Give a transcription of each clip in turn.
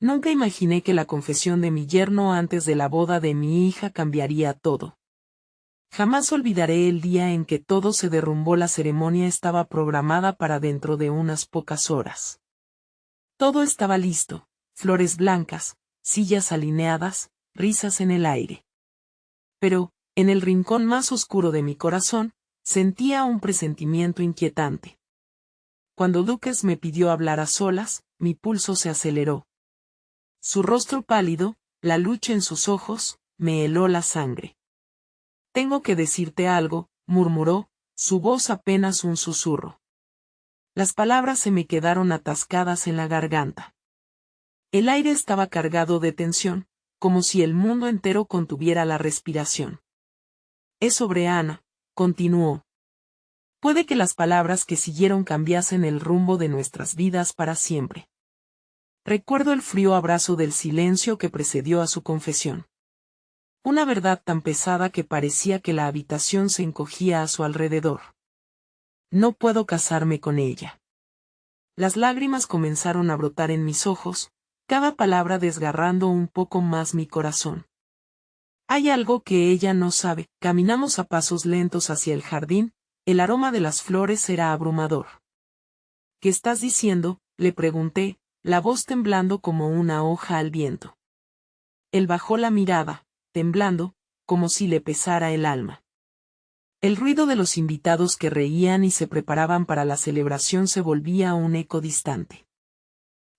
Nunca imaginé que la confesión de mi yerno antes de la boda de mi hija cambiaría todo. Jamás olvidaré el día en que todo se derrumbó. La ceremonia estaba programada para dentro de unas pocas horas. Todo estaba listo, flores blancas, sillas alineadas, risas en el aire. Pero, en el rincón más oscuro de mi corazón, sentía un presentimiento inquietante. Cuando Lucas me pidió hablar a solas, mi pulso se aceleró. Su rostro pálido, la lucha en sus ojos, me heló la sangre. «Tengo que decirte algo», murmuró, su voz apenas un susurro. Las palabras se me quedaron atascadas en la garganta. El aire estaba cargado de tensión, como si el mundo entero contuviera la respiración. «Es sobre Ana», continuó. «Puede que las palabras que siguieron cambiasen el rumbo de nuestras vidas para siempre». Recuerdo el frío abrazo del silencio que precedió a su confesión. Una verdad tan pesada que parecía que la habitación se encogía a su alrededor. «No puedo casarme con ella». Las lágrimas comenzaron a brotar en mis ojos, cada palabra desgarrando un poco más mi corazón. «Hay algo que ella no sabe». Caminamos a pasos lentos hacia el jardín, el aroma de las flores era abrumador. «¿Qué estás diciendo?», le pregunté, la voz temblando como una hoja al viento. Él bajó la mirada, temblando, como si le pesara el alma. El ruido de los invitados que reían y se preparaban para la celebración se volvía un eco distante.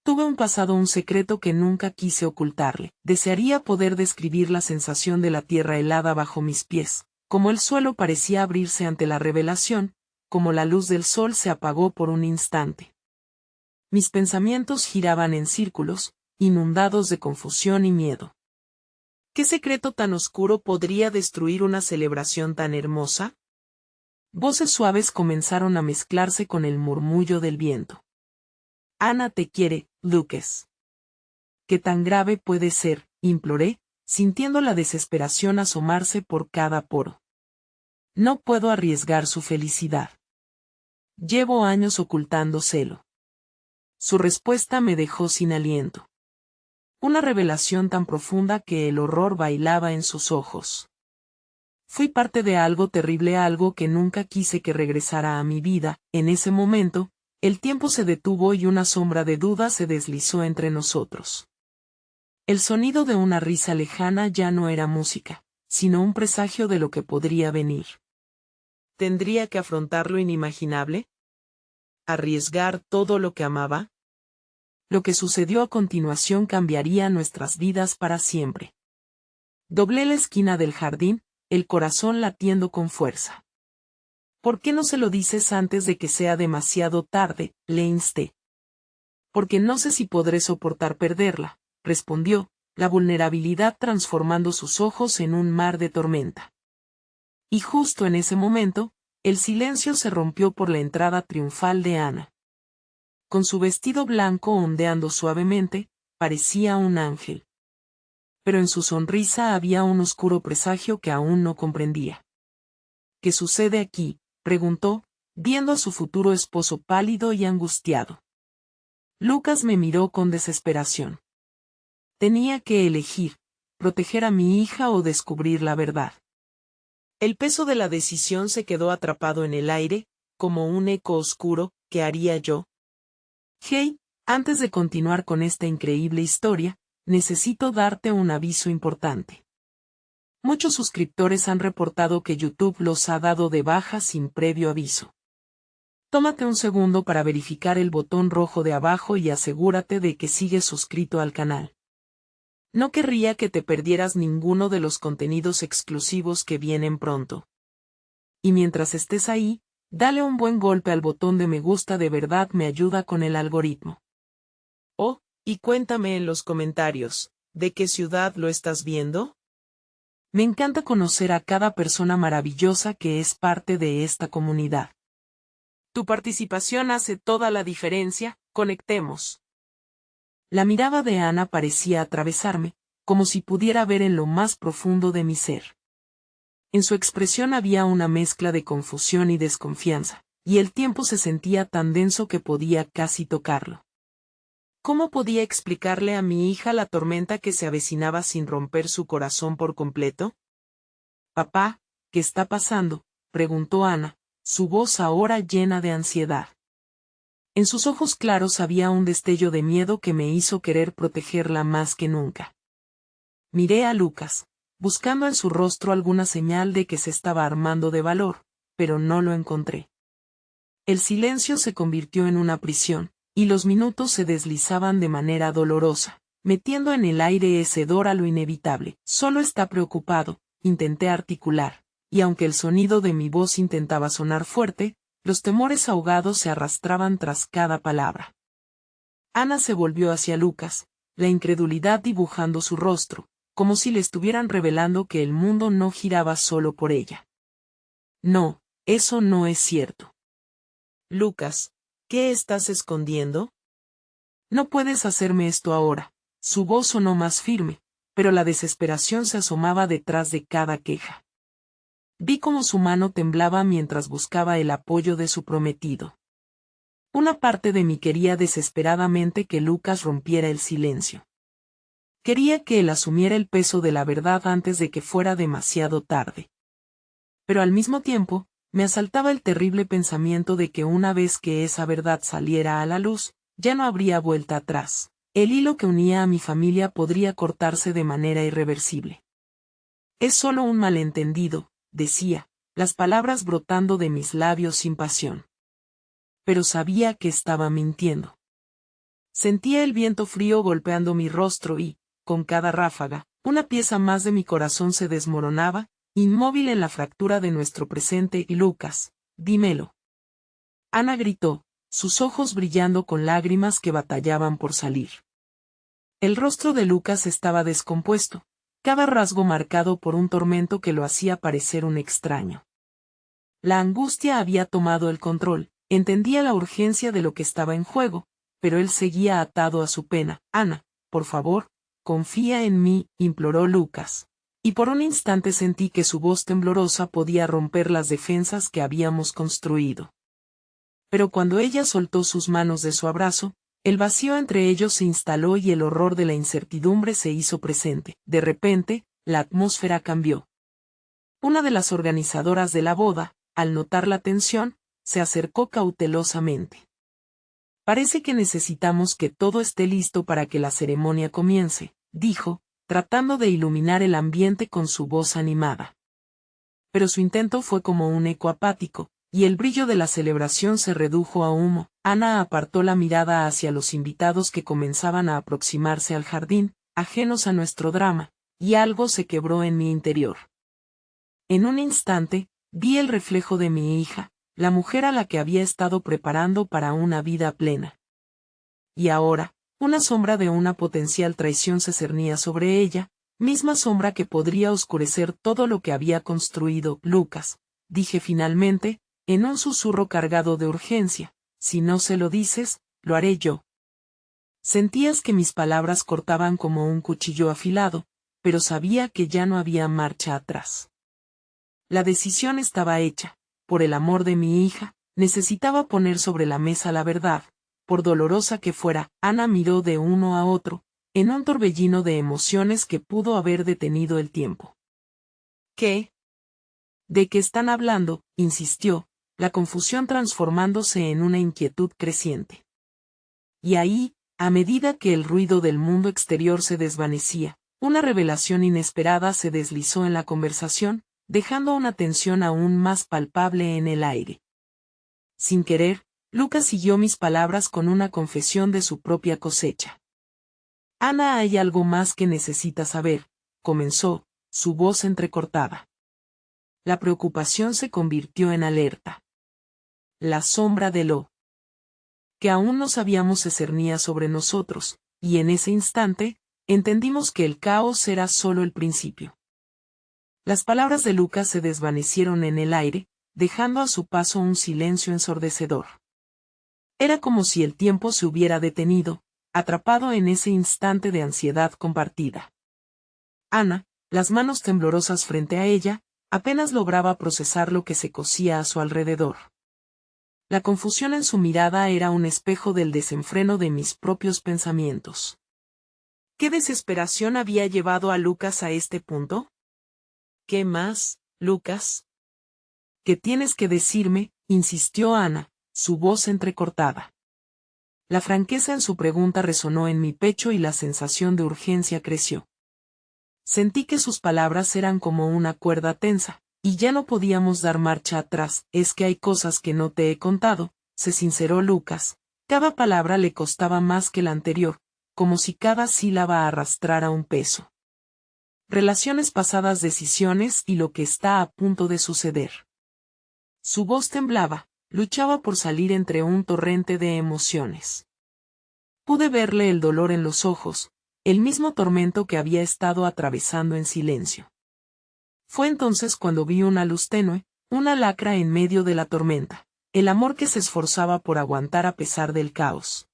Tuve un pasado, un secreto que nunca quise ocultarle. Desearía poder describir la sensación de la tierra helada bajo mis pies, como el suelo parecía abrirse ante la revelación, como la luz del sol se apagó por un instante. Mis pensamientos giraban en círculos, inundados de confusión y miedo. ¿Qué secreto tan oscuro podría destruir una celebración tan hermosa? Voces suaves comenzaron a mezclarse con el murmullo del viento. «Ana te quiere, Lucas». «¿Qué tan grave puede ser?», imploré, sintiendo la desesperación asomarse por cada poro. «No puedo arriesgar su felicidad. Llevo años ocultándoselo». Su respuesta me dejó sin aliento. Una revelación tan profunda que el horror bailaba en sus ojos. Fui parte de algo terrible, algo que nunca quise que regresara a mi vida. En ese momento, el tiempo se detuvo y una sombra de duda se deslizó entre nosotros. El sonido de una risa lejana ya no era música, sino un presagio de lo que podría venir. ¿Tendría que afrontar lo inimaginable? ¿Arriesgar todo lo que amaba? Lo que sucedió a continuación cambiaría nuestras vidas para siempre. Doblé la esquina del jardín, el corazón latiendo con fuerza. «¿Por qué no se lo dices antes de que sea demasiado tarde?», le insté. «Porque no sé si podré soportar perderla», respondió, la vulnerabilidad transformando sus ojos en un mar de tormenta. Y justo en ese momento, el silencio se rompió por la entrada triunfal de Ana. Con su vestido blanco ondeando suavemente, parecía un ángel. Pero en su sonrisa había un oscuro presagio que aún no comprendía. «¿Qué sucede aquí?», preguntó, viendo a su futuro esposo pálido y angustiado. Lucas me miró con desesperación. Tenía que elegir, proteger a mi hija o descubrir la verdad. El peso de la decisión se quedó atrapado en el aire, como un eco oscuro. ¿Qué haría yo? «Hey, antes de continuar con esta increíble historia, necesito darte un aviso importante. Muchos suscriptores han reportado que YouTube los ha dado de baja sin previo aviso. Tómate un segundo para verificar el botón rojo de abajo y asegúrate de que sigues suscrito al canal. No querría que te perdieras ninguno de los contenidos exclusivos que vienen pronto. Y mientras estés ahí, dale un buen golpe al botón de me gusta, de verdad me ayuda con el algoritmo. Oh, y cuéntame en los comentarios, ¿de qué ciudad lo estás viendo? Me encanta conocer a cada persona maravillosa que es parte de esta comunidad. Tu participación hace toda la diferencia, conectemos. La mirada de Ana parecía atravesarme, como si pudiera ver en lo más profundo de mi ser. En su expresión había una mezcla de confusión y desconfianza, y el tiempo se sentía tan denso que podía casi tocarlo. ¿Cómo podía explicarle a mi hija la tormenta que se avecinaba sin romper su corazón por completo? Papá, ¿qué está pasando?, preguntó Ana, su voz ahora llena de ansiedad. En sus ojos claros había un destello de miedo que me hizo querer protegerla más que nunca. Miré a Lucas, buscando en su rostro alguna señal de que se estaba armando de valor, pero no lo encontré. El silencio se convirtió en una prisión, y los minutos se deslizaban de manera dolorosa, metiendo en el aire ese hedor a lo inevitable. Solo está preocupado, intenté articular, y aunque el sonido de mi voz intentaba sonar fuerte, los temores ahogados se arrastraban tras cada palabra. Ana se volvió hacia Lucas, la incredulidad dibujando su rostro, como si le estuvieran revelando que el mundo no giraba solo por ella. No, eso no es cierto. Lucas, ¿qué estás escondiendo? No puedes hacerme esto ahora. Su voz sonó más firme, pero la desesperación se asomaba detrás de cada queja. Vi cómo su mano temblaba mientras buscaba el apoyo de su prometido. Una parte de mí quería desesperadamente que Lucas rompiera el silencio. Quería que él asumiera el peso de la verdad antes de que fuera demasiado tarde. Pero al mismo tiempo, me asaltaba el terrible pensamiento de que una vez que esa verdad saliera a la luz, ya no habría vuelta atrás. El hilo que unía a mi familia podría cortarse de manera irreversible. Es solo un malentendido, decía, las palabras brotando de mis labios sin pasión. Pero sabía que estaba mintiendo. Sentía el viento frío golpeando mi rostro y, con cada ráfaga, una pieza más de mi corazón se desmoronaba, inmóvil en la fractura de nuestro presente. Y Lucas, dímelo. Ana gritó, sus ojos brillando con lágrimas que batallaban por salir. El rostro de Lucas estaba descompuesto, cada rasgo marcado por un tormento que lo hacía parecer un extraño. La angustia había tomado el control, entendía la urgencia de lo que estaba en juego, pero él seguía atado a su pena. Ana, por favor, confía en mí, imploró Lucas. Y por un instante sentí que su voz temblorosa podía romper las defensas que habíamos construido. Pero cuando ella soltó sus manos de su abrazo, el vacío entre ellos se instaló y el horror de la incertidumbre se hizo presente. De repente, la atmósfera cambió. Una de las organizadoras de la boda, al notar la tensión, se acercó cautelosamente. Parece que necesitamos que todo esté listo para que la ceremonia comience, dijo, tratando de iluminar el ambiente con su voz animada. Pero su intento fue como un eco apático, y el brillo de la celebración se redujo a humo. Ana apartó la mirada hacia los invitados que comenzaban a aproximarse al jardín, ajenos a nuestro drama, y algo se quebró en mi interior. En un instante, vi el reflejo de mi hija, la mujer a la que había estado preparando para una vida plena. Y ahora, una sombra de una potencial traición se cernía sobre ella, misma sombra que podría oscurecer todo lo que había construido. Lucas, dije finalmente, en un susurro cargado de urgencia, si no se lo dices, lo haré yo. Sentías que mis palabras cortaban como un cuchillo afilado, pero sabía que ya no había marcha atrás. La decisión estaba hecha, por el amor de mi hija, necesitaba poner sobre la mesa la verdad, por dolorosa que fuera. Ana miró de uno a otro, en un torbellino de emociones que pudo haber detenido el tiempo. ¿Qué? ¿De qué están hablando?, insistió, la confusión transformándose en una inquietud creciente. Y ahí, a medida que el ruido del mundo exterior se desvanecía, una revelación inesperada se deslizó en la conversación, dejando una tensión aún más palpable en el aire. Sin querer, Lucas siguió mis palabras con una confesión de su propia cosecha. Ana, hay algo más que necesita saber, comenzó, su voz entrecortada. La preocupación se convirtió en alerta. La sombra de lo que aún no sabíamos se cernía sobre nosotros, y en ese instante, entendimos que el caos era solo el principio. Las palabras de Lucas se desvanecieron en el aire, dejando a su paso un silencio ensordecedor. Era como si el tiempo se hubiera detenido, atrapado en ese instante de ansiedad compartida. Ana, las manos temblorosas frente a ella, apenas lograba procesar lo que se cosía a su alrededor. La confusión en su mirada era un espejo del desenfreno de mis propios pensamientos. ¿Qué desesperación había llevado a Lucas a este punto? ¿Qué más, Lucas? ¿Qué tienes que decirme?, insistió Ana, su voz entrecortada. La franqueza en su pregunta resonó en mi pecho y la sensación de urgencia creció. Sentí que sus palabras eran como una cuerda tensa, y ya no podíamos dar marcha atrás. Es que hay cosas que no te he contado, se sinceró Lucas. Cada palabra le costaba más que la anterior, como si cada sílaba arrastrara un peso. Relaciones pasadas, decisiones y lo que está a punto de suceder. Su voz temblaba, luchaba por salir entre un torrente de emociones. Pude verle el dolor en los ojos, el mismo tormento que había estado atravesando en silencio. Fue entonces cuando vi una luz tenue, una lacra en medio de la tormenta, el amor que se esforzaba por aguantar a pesar del caos.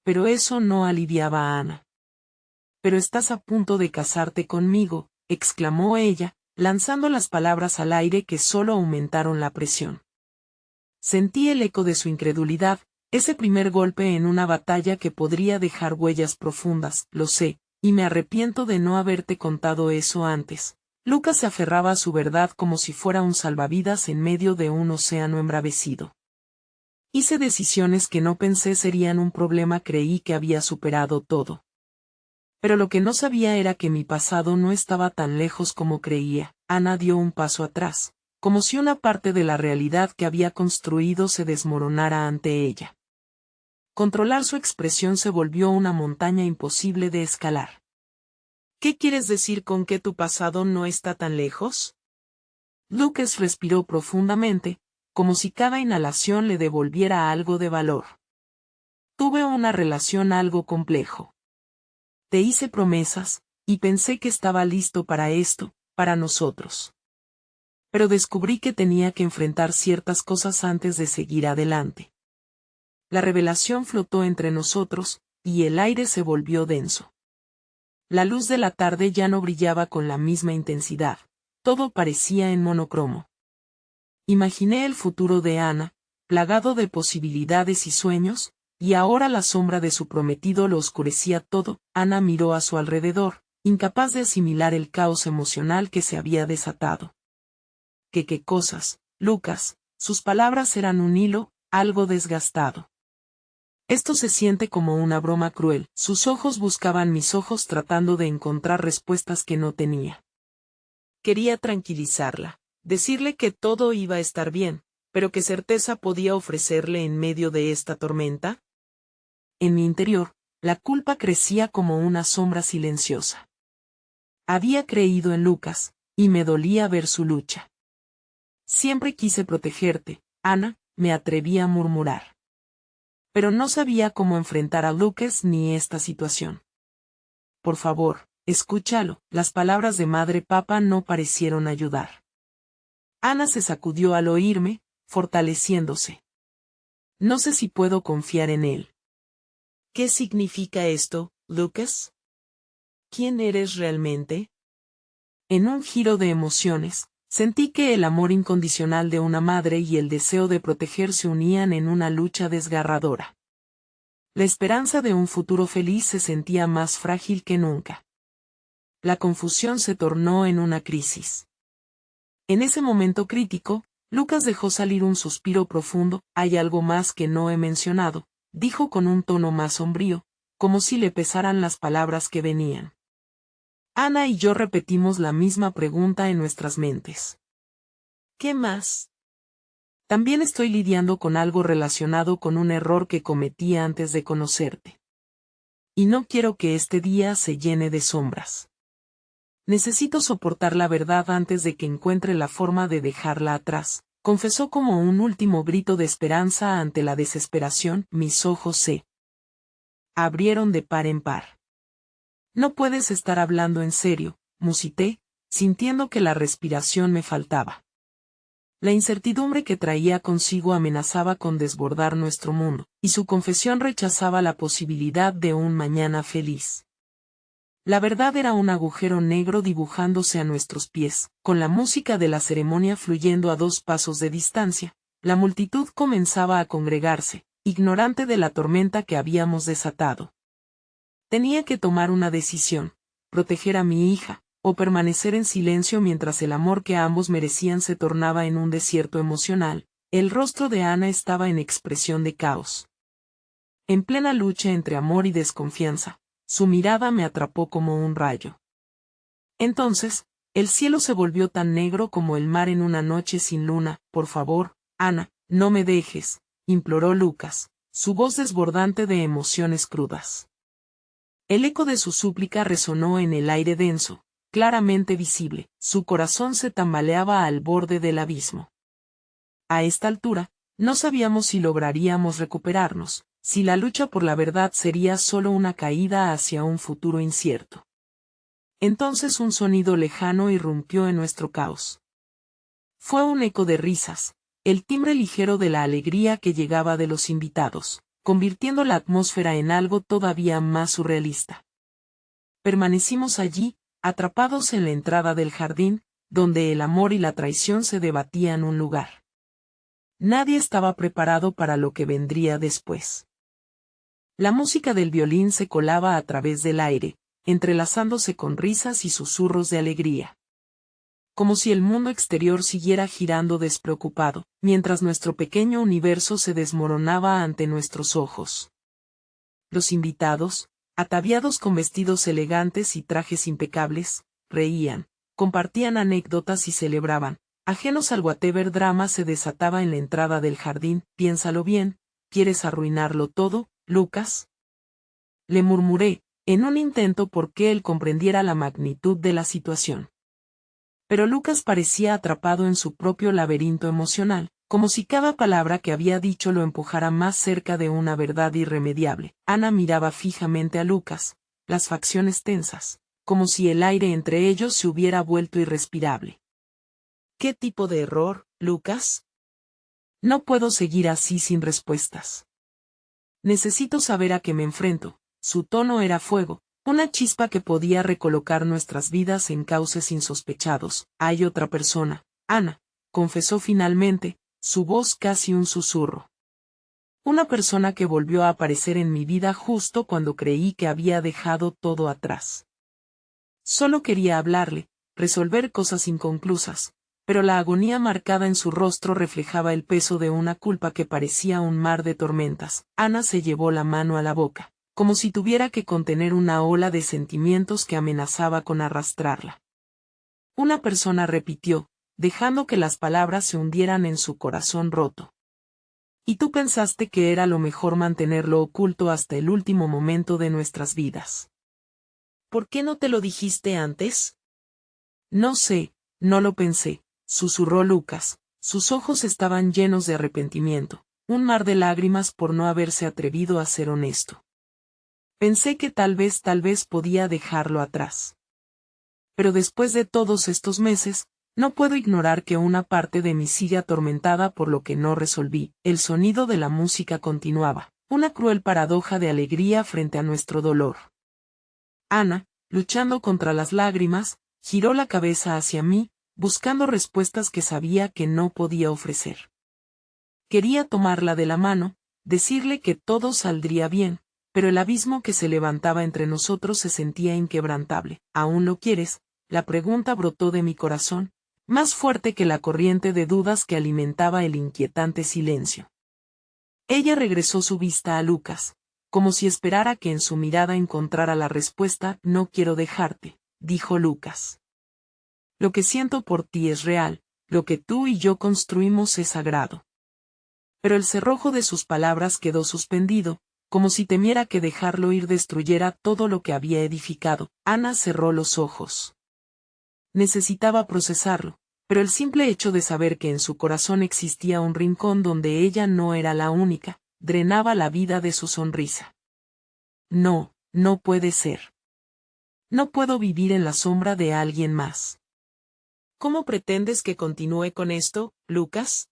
Pero eso no aliviaba a Ana. «Pero estás a punto de casarte conmigo», exclamó ella, lanzando las palabras al aire que solo aumentaron la presión. Sentí el eco de su incredulidad, ese primer golpe en una batalla que podría dejar huellas profundas. Lo sé, y me arrepiento de no haberte contado eso antes. Lucas se aferraba a su verdad como si fuera un salvavidas en medio de un océano embravecido. Hice decisiones que no pensé serían un problema, creí que había superado todo. Pero lo que no sabía era que mi pasado no estaba tan lejos como creía. Ana dio un paso atrás, como si una parte de la realidad que había construido se desmoronara ante ella. Controlar su expresión se volvió una montaña imposible de escalar. ¿Qué quieres decir con que tu pasado no está tan lejos? Lucas respiró profundamente, como si cada inhalación le devolviera algo de valor. Tuve una relación algo complejo. Te hice promesas, y pensé que estaba listo para esto, para nosotros. Pero descubrí que tenía que enfrentar ciertas cosas antes de seguir adelante. La revelación flotó entre nosotros, y el aire se volvió denso. La luz de la tarde ya no brillaba con la misma intensidad, todo parecía en monocromo. Imaginé el futuro de Ana, plagado de posibilidades y sueños, y ahora la sombra de su prometido lo oscurecía todo. Ana miró a su alrededor, incapaz de asimilar el caos emocional que se había desatado. ¿Qué cosas, Lucas? Sus palabras eran un hilo, algo desgastado. Esto se siente como una broma cruel. Sus ojos buscaban mis ojos tratando de encontrar respuestas que no tenía. Quería tranquilizarla, decirle que todo iba a estar bien, pero ¿qué certeza podía ofrecerle en medio de esta tormenta? En mi interior, la culpa crecía como una sombra silenciosa. Había creído en Lucas, y me dolía ver su lucha. Siempre quise protegerte, Ana, me atreví a murmurar. Pero no sabía cómo enfrentar a Lucas ni esta situación. Por favor, escúchalo. Las palabras de madre papa no parecieron ayudar. Ana se sacudió al oírme, fortaleciéndose. No sé si puedo confiar en él. ¿Qué significa esto, Lucas? ¿Quién eres realmente? En un giro de emociones, sentí que el amor incondicional de una madre y el deseo de proteger se unían en una lucha desgarradora. La esperanza de un futuro feliz se sentía más frágil que nunca. La confusión se tornó en una crisis. En ese momento crítico, Lucas dejó salir un suspiro profundo. Hay algo más que no he mencionado, dijo con un tono más sombrío, como si le pesaran las palabras que venían. Ana y yo repetimos la misma pregunta en nuestras mentes. ¿Qué más? También estoy lidiando con algo relacionado con un error que cometí antes de conocerte. Y no quiero que este día se llene de sombras. Necesito soportar la verdad antes de que encuentre la forma de dejarla atrás, confesó como un último grito de esperanza ante la desesperación. Mis ojos se abrieron de par en par. No puedes estar hablando en serio, musité, sintiendo que la respiración me faltaba. La incertidumbre que traía consigo amenazaba con desbordar nuestro mundo, y su confesión rechazaba la posibilidad de un mañana feliz. La verdad era un agujero negro dibujándose a nuestros pies, con la música de la ceremonia fluyendo a 2 pasos de distancia. La multitud comenzaba a congregarse, ignorante de la tormenta que habíamos desatado. Tenía que tomar una decisión: proteger a mi hija, o permanecer en silencio mientras el amor que ambos merecían se tornaba en un desierto emocional. El rostro de Ana estaba en expresión de caos. En plena lucha entre amor y desconfianza, su mirada me atrapó como un rayo. Entonces, el cielo se volvió tan negro como el mar en una noche sin luna. Por favor, Ana, no me dejes, imploró Lucas, su voz desbordante de emociones crudas. El eco de su súplica resonó en el aire denso, claramente visible. Su corazón se tambaleaba al borde del abismo. A esta altura, no sabíamos si lograríamos recuperarnos, si la lucha por la verdad sería solo una caída hacia un futuro incierto. Entonces un sonido lejano irrumpió en nuestro caos. Fue un eco de risas, el timbre ligero de la alegría que llegaba de los invitados, convirtiendo la atmósfera en algo todavía más surrealista. Permanecimos allí, atrapados en la entrada del jardín, donde el amor y la traición se debatían un lugar. Nadie estaba preparado para lo que vendría después. La música del violín se colaba a través del aire, entrelazándose con risas y susurros de alegría. Como si el mundo exterior siguiera girando despreocupado, mientras nuestro pequeño universo se desmoronaba ante nuestros ojos. Los invitados, ataviados con vestidos elegantes y trajes impecables, reían, compartían anécdotas y celebraban. Ajenos al whatever drama se desataba en la entrada del jardín. Piénsalo bien, ¿quieres arruinarlo todo, Lucas? Le murmuré, en un intento por que él comprendiera la magnitud de la situación. Pero Lucas parecía atrapado en su propio laberinto emocional, como si cada palabra que había dicho lo empujara más cerca de una verdad irremediable. Ana miraba fijamente a Lucas, las facciones tensas, como si el aire entre ellos se hubiera vuelto irrespirable. ¿Qué tipo de error, Lucas? No puedo seguir así sin respuestas. Necesito saber a qué me enfrento. Su tono era fuego, una chispa que podía recolocar nuestras vidas en cauces insospechados. Hay otra persona, Ana, confesó finalmente, su voz casi un susurro. Una persona que volvió a aparecer en mi vida justo cuando creí que había dejado todo atrás. Solo quería hablarle, resolver cosas inconclusas, pero la agonía marcada en su rostro reflejaba el peso de una culpa que parecía un mar de tormentas. Ana se llevó la mano a la boca, como si tuviera que contener una ola de sentimientos que amenazaba con arrastrarla. Una persona repitió, dejando que las palabras se hundieran en su corazón roto. Y tú pensaste que era lo mejor mantenerlo oculto hasta el último momento de nuestras vidas. ¿Por qué no te lo dijiste antes? No sé, no lo pensé, susurró Lucas, sus ojos estaban llenos de arrepentimiento, un mar de lágrimas por no haberse atrevido a ser honesto. Pensé que tal vez podía dejarlo atrás. Pero después de todos estos meses, no puedo ignorar que una parte de mí sigue atormentada por lo que no resolví. El sonido de la música continuaba, una cruel paradoja de alegría frente a nuestro dolor. Ana, luchando contra las lágrimas, giró la cabeza hacia mí, buscando respuestas que sabía que no podía ofrecer. Quería tomarla de la mano, decirle que todo saldría bien, pero el abismo que se levantaba entre nosotros se sentía inquebrantable. ¿Aún lo quieres? La pregunta brotó de mi corazón, más fuerte que la corriente de dudas que alimentaba el inquietante silencio. Ella regresó su vista a Lucas, como si esperara que en su mirada encontrara la respuesta. No quiero dejarte, dijo Lucas. Lo que siento por ti es real, lo que tú y yo construimos es sagrado. Pero el cerrojo de sus palabras quedó suspendido, como si temiera que dejarlo ir destruyera todo lo que había edificado. Ana cerró los ojos. Necesitaba procesarlo, pero el simple hecho de saber que en su corazón existía un rincón donde ella no era la única, drenaba la vida de su sonrisa. No, no puede ser. No puedo vivir en la sombra de alguien más. ¿Cómo pretendes que continúe con esto, Lucas?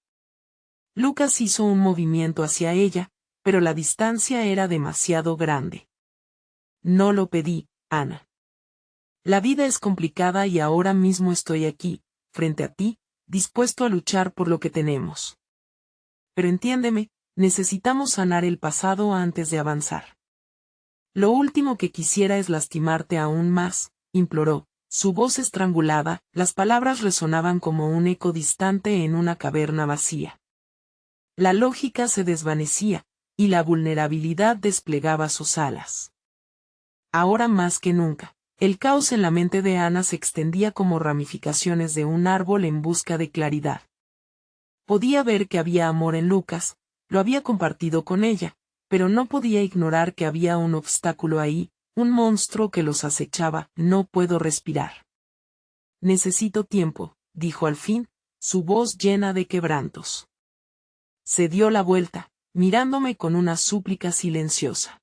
Lucas hizo un movimiento hacia ella, pero la distancia era demasiado grande. No lo pedí, Ana. La vida es complicada y ahora mismo estoy aquí, frente a ti, dispuesto a luchar por lo que tenemos. pero entiéndeme, necesitamos sanar el pasado antes de avanzar. Lo último que quisiera es lastimarte aún más, imploró. Su voz estrangulada, las palabras resonaban como un eco distante en una caverna vacía. La lógica se desvanecía, y la vulnerabilidad desplegaba sus alas. Ahora más que nunca, el caos en la mente de Ana se extendía como ramificaciones de un árbol en busca de claridad. Podía ver que había amor en Lucas, lo había compartido con ella, pero no podía ignorar que había un obstáculo ahí, un monstruo que los acechaba. No puedo respirar. Necesito tiempo, dijo al fin, su voz llena de quebrantos. Se dio la vuelta, mirándome con una súplica silenciosa.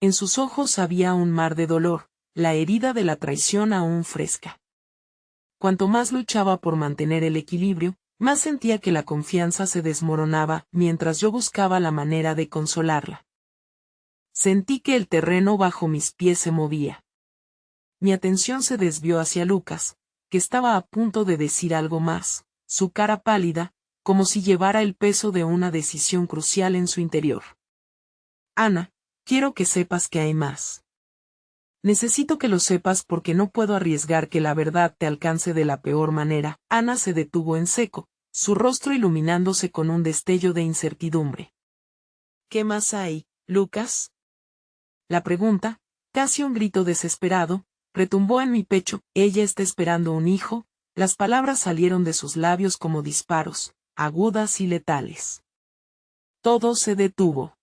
En sus ojos había un mar de dolor, la herida de la traición aún fresca. Cuanto más luchaba por mantener el equilibrio, más sentía que la confianza se desmoronaba mientras yo buscaba la manera de consolarla. Sentí que el terreno bajo mis pies se movía. Mi atención se desvió hacia Lucas, que estaba a punto de decir algo más, su cara pálida, como si llevara el peso de una decisión crucial en su interior. Ana, quiero que sepas que hay más. Necesito que lo sepas porque no puedo arriesgar que la verdad te alcance de la peor manera. Ana se detuvo en seco, su rostro iluminándose con un destello de incertidumbre. ¿Qué más hay, Lucas? La pregunta, casi un grito desesperado, retumbó en mi pecho. Ella está esperando un hijo. Las palabras salieron de sus labios como disparos, agudas y letales. Todo se detuvo.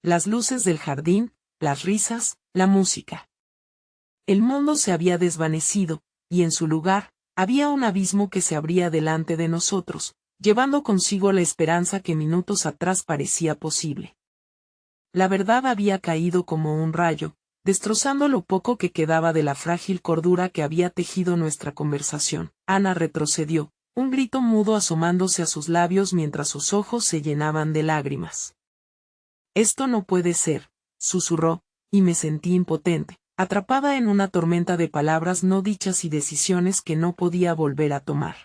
Las luces del jardín, las risas, la música. El mundo se había desvanecido, y en su lugar, había un abismo que se abría delante de nosotros, llevando consigo la esperanza que minutos atrás parecía posible. La verdad había caído como un rayo, destrozando lo poco que quedaba de la frágil cordura que había tejido nuestra conversación. Ana retrocedió, un grito mudo asomándose a sus labios mientras sus ojos se llenaban de lágrimas. Esto no puede ser, susurró, y me sentí impotente, atrapada en una tormenta de palabras no dichas y decisiones que no podía volver a tomar.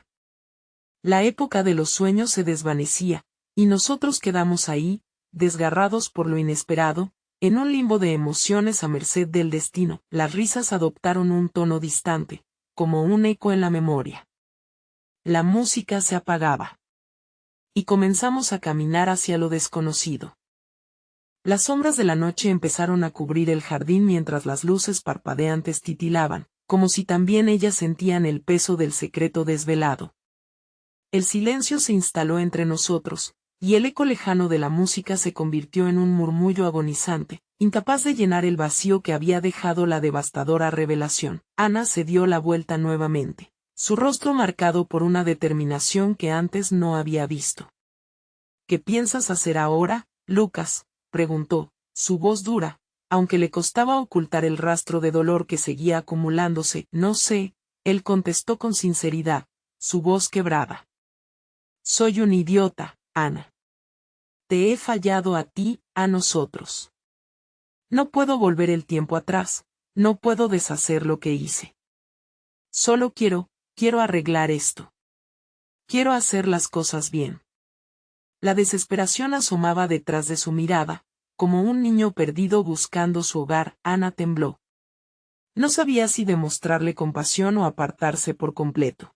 La época de los sueños se desvanecía, y nosotros quedamos ahí, desgarrados por lo inesperado, en un limbo de emociones a merced del destino. Las risas adoptaron un tono distante, como un eco en la memoria. La música se apagaba. Y comenzamos a caminar hacia lo desconocido. Las sombras de la noche empezaron a cubrir el jardín mientras las luces parpadeantes titilaban, como si también ellas sentían el peso del secreto desvelado. El silencio se instaló entre nosotros, y el eco lejano de la música se convirtió en un murmullo agonizante, incapaz de llenar el vacío que había dejado la devastadora revelación. Ana se dio la vuelta nuevamente, su rostro marcado por una determinación que antes no había visto. ¿Qué piensas hacer ahora, Lucas?, preguntó, su voz dura, aunque le costaba ocultar el rastro de dolor que seguía acumulándose. No sé, él contestó con sinceridad, su voz quebrada. Soy un idiota, Ana. Te he fallado a ti, a nosotros. No puedo volver el tiempo atrás, no puedo deshacer lo que hice. Solo quiero arreglar esto. Quiero hacer las cosas bien. La desesperación asomaba detrás de su mirada, como un niño perdido buscando su hogar. Ana tembló. No sabía si demostrarle compasión o apartarse por completo.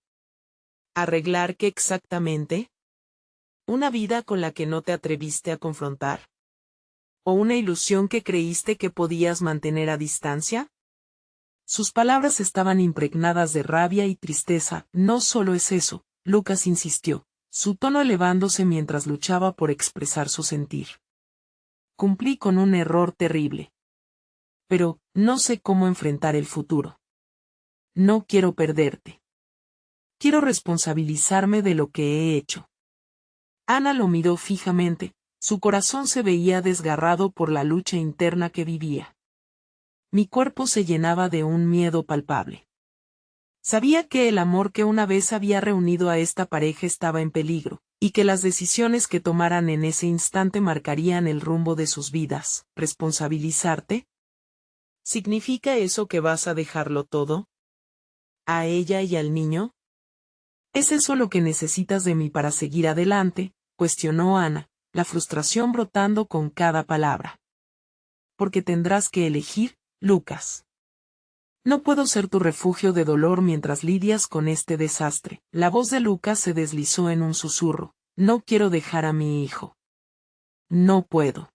¿Arreglar qué exactamente? ¿Una vida con la que no te atreviste a confrontar? ¿O una ilusión que creíste que podías mantener a distancia? Sus palabras estaban impregnadas de rabia y tristeza. No solo es eso, Lucas insistió, su tono elevándose mientras luchaba por expresar su sentir. Cumplí con un error terrible. Pero, no sé cómo enfrentar el futuro. No quiero perderte. Quiero responsabilizarme de lo que he hecho. Ana lo miró fijamente, su corazón se veía desgarrado por la lucha interna que vivía. Mi cuerpo se llenaba de un miedo palpable. Sabía que el amor que una vez había reunido a esta pareja estaba en peligro, y que las decisiones que tomaran en ese instante marcarían el rumbo de sus vidas. ¿Responsabilizarte? ¿Significa eso que vas a dejarlo todo? ¿A ella y al niño? ¿Es eso lo que necesitas de mí para seguir adelante, cuestionó Ana, la frustración brotando con cada palabra. Porque tendrás que elegir, Lucas. No puedo ser tu refugio de dolor mientras lidias con este desastre. La voz de Lucas se deslizó en un susurro. No quiero dejar a mi hijo. No puedo.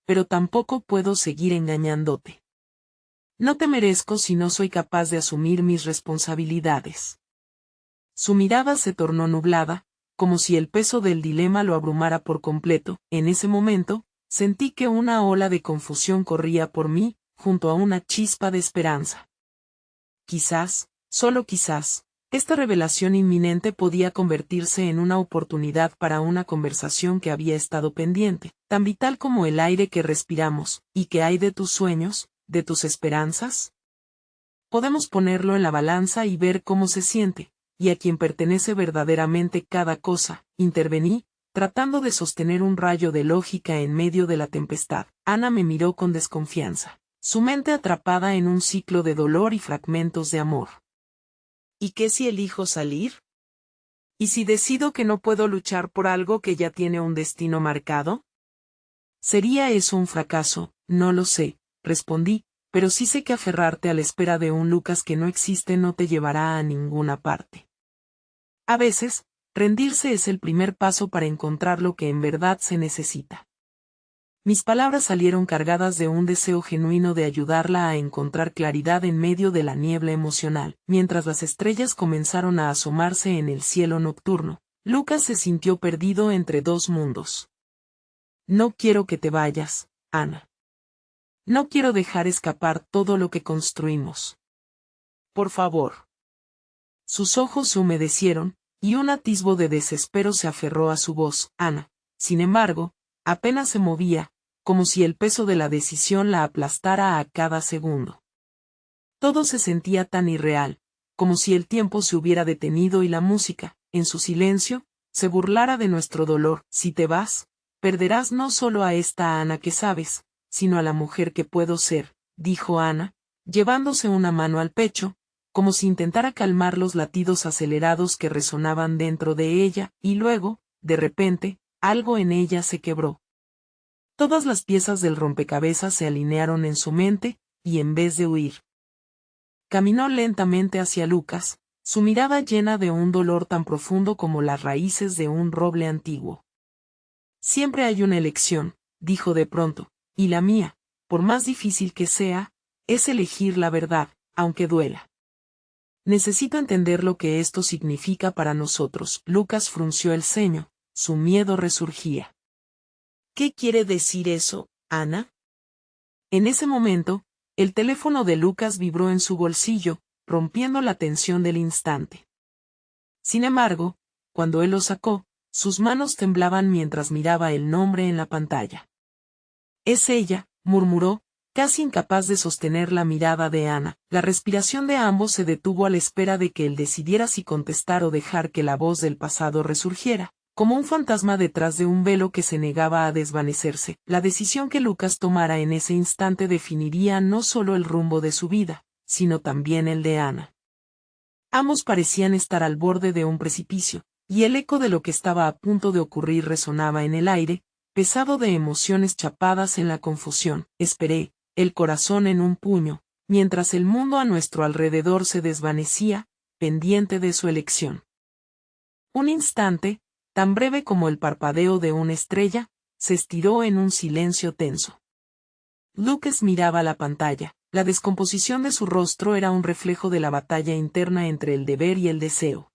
Pero tampoco puedo seguir engañándote. No te merezco si no soy capaz de asumir mis responsabilidades. Su mirada se tornó nublada, como si el peso del dilema lo abrumara por completo. En ese momento, sentí que una ola de confusión corría por mí, junto a una chispa de esperanza. Quizás, solo quizás, esta revelación inminente podía convertirse en una oportunidad para una conversación que había estado pendiente, tan vital como el aire que respiramos. ¿Y qué hay de tus sueños, de tus esperanzas? Podemos ponerlo en la balanza y ver cómo se siente, y a quién pertenece verdaderamente cada cosa. Intervení, tratando de sostener un rayo de lógica en medio de la tempestad. Ana me miró con desconfianza, su mente atrapada en un ciclo de dolor y fragmentos de amor. ¿Y qué si elijo salir? ¿Y si decido que no puedo luchar por algo que ya tiene un destino marcado? ¿Sería eso un fracaso? No lo sé, respondí, pero sí sé que aferrarte a la espera de un Lucas que no existe no te llevará a ninguna parte. A veces, rendirse es el primer paso para encontrar lo que en verdad se necesita. Mis palabras salieron cargadas de un deseo genuino de ayudarla a encontrar claridad en medio de la niebla emocional. Mientras las estrellas comenzaron a asomarse en el cielo nocturno, Lucas se sintió perdido entre dos mundos. No quiero que te vayas, Ana. No quiero dejar escapar todo lo que construimos. Por favor. Sus ojos se humedecieron, y un atisbo de desespero se aferró a su voz. Ana, sin embargo, apenas se movía, como si el peso de la decisión la aplastara a cada segundo. Todo se sentía tan irreal, como si el tiempo se hubiera detenido y la música, en su silencio, se burlara de nuestro dolor. Si te vas, perderás no solo a esta Ana que sabes, sino a la mujer que puedo ser, dijo Ana, llevándose una mano al pecho, como si intentara calmar los latidos acelerados que resonaban dentro de ella, y luego, de repente, algo en ella se quebró. Todas las piezas del rompecabezas se alinearon en su mente, y en vez de huir, caminó lentamente hacia Lucas, su mirada llena de un dolor tan profundo como las raíces de un roble antiguo. Siempre hay una elección, dijo de pronto, y la mía, por más difícil que sea, es elegir la verdad, aunque duela. Necesito entender lo que esto significa para nosotros. Lucas frunció el ceño, su miedo resurgía. ¿Qué quiere decir eso, Ana? En ese momento, el teléfono de Lucas vibró en su bolsillo, rompiendo la tensión del instante. Sin embargo, cuando él lo sacó, sus manos temblaban mientras miraba el nombre en la pantalla. Es ella, murmuró, casi incapaz de sostener la mirada de Ana. La respiración de ambos se detuvo a la espera de que él decidiera si contestar o dejar que la voz del pasado resurgiera, como un fantasma detrás de un velo que se negaba a desvanecerse. La decisión que Lucas tomara en ese instante definiría no solo el rumbo de su vida, sino también el de Ana. Ambos parecían estar al borde de un precipicio, y el eco de lo que estaba a punto de ocurrir resonaba en el aire, pesado de emociones chapadas en la confusión. Esperé, el corazón en un puño, mientras el mundo a nuestro alrededor se desvanecía, pendiente de su elección. Un instante, tan breve como el parpadeo de una estrella, se estiró en un silencio tenso. Lucas miraba la pantalla. La descomposición de su rostro era un reflejo de la batalla interna entre el deber y el deseo.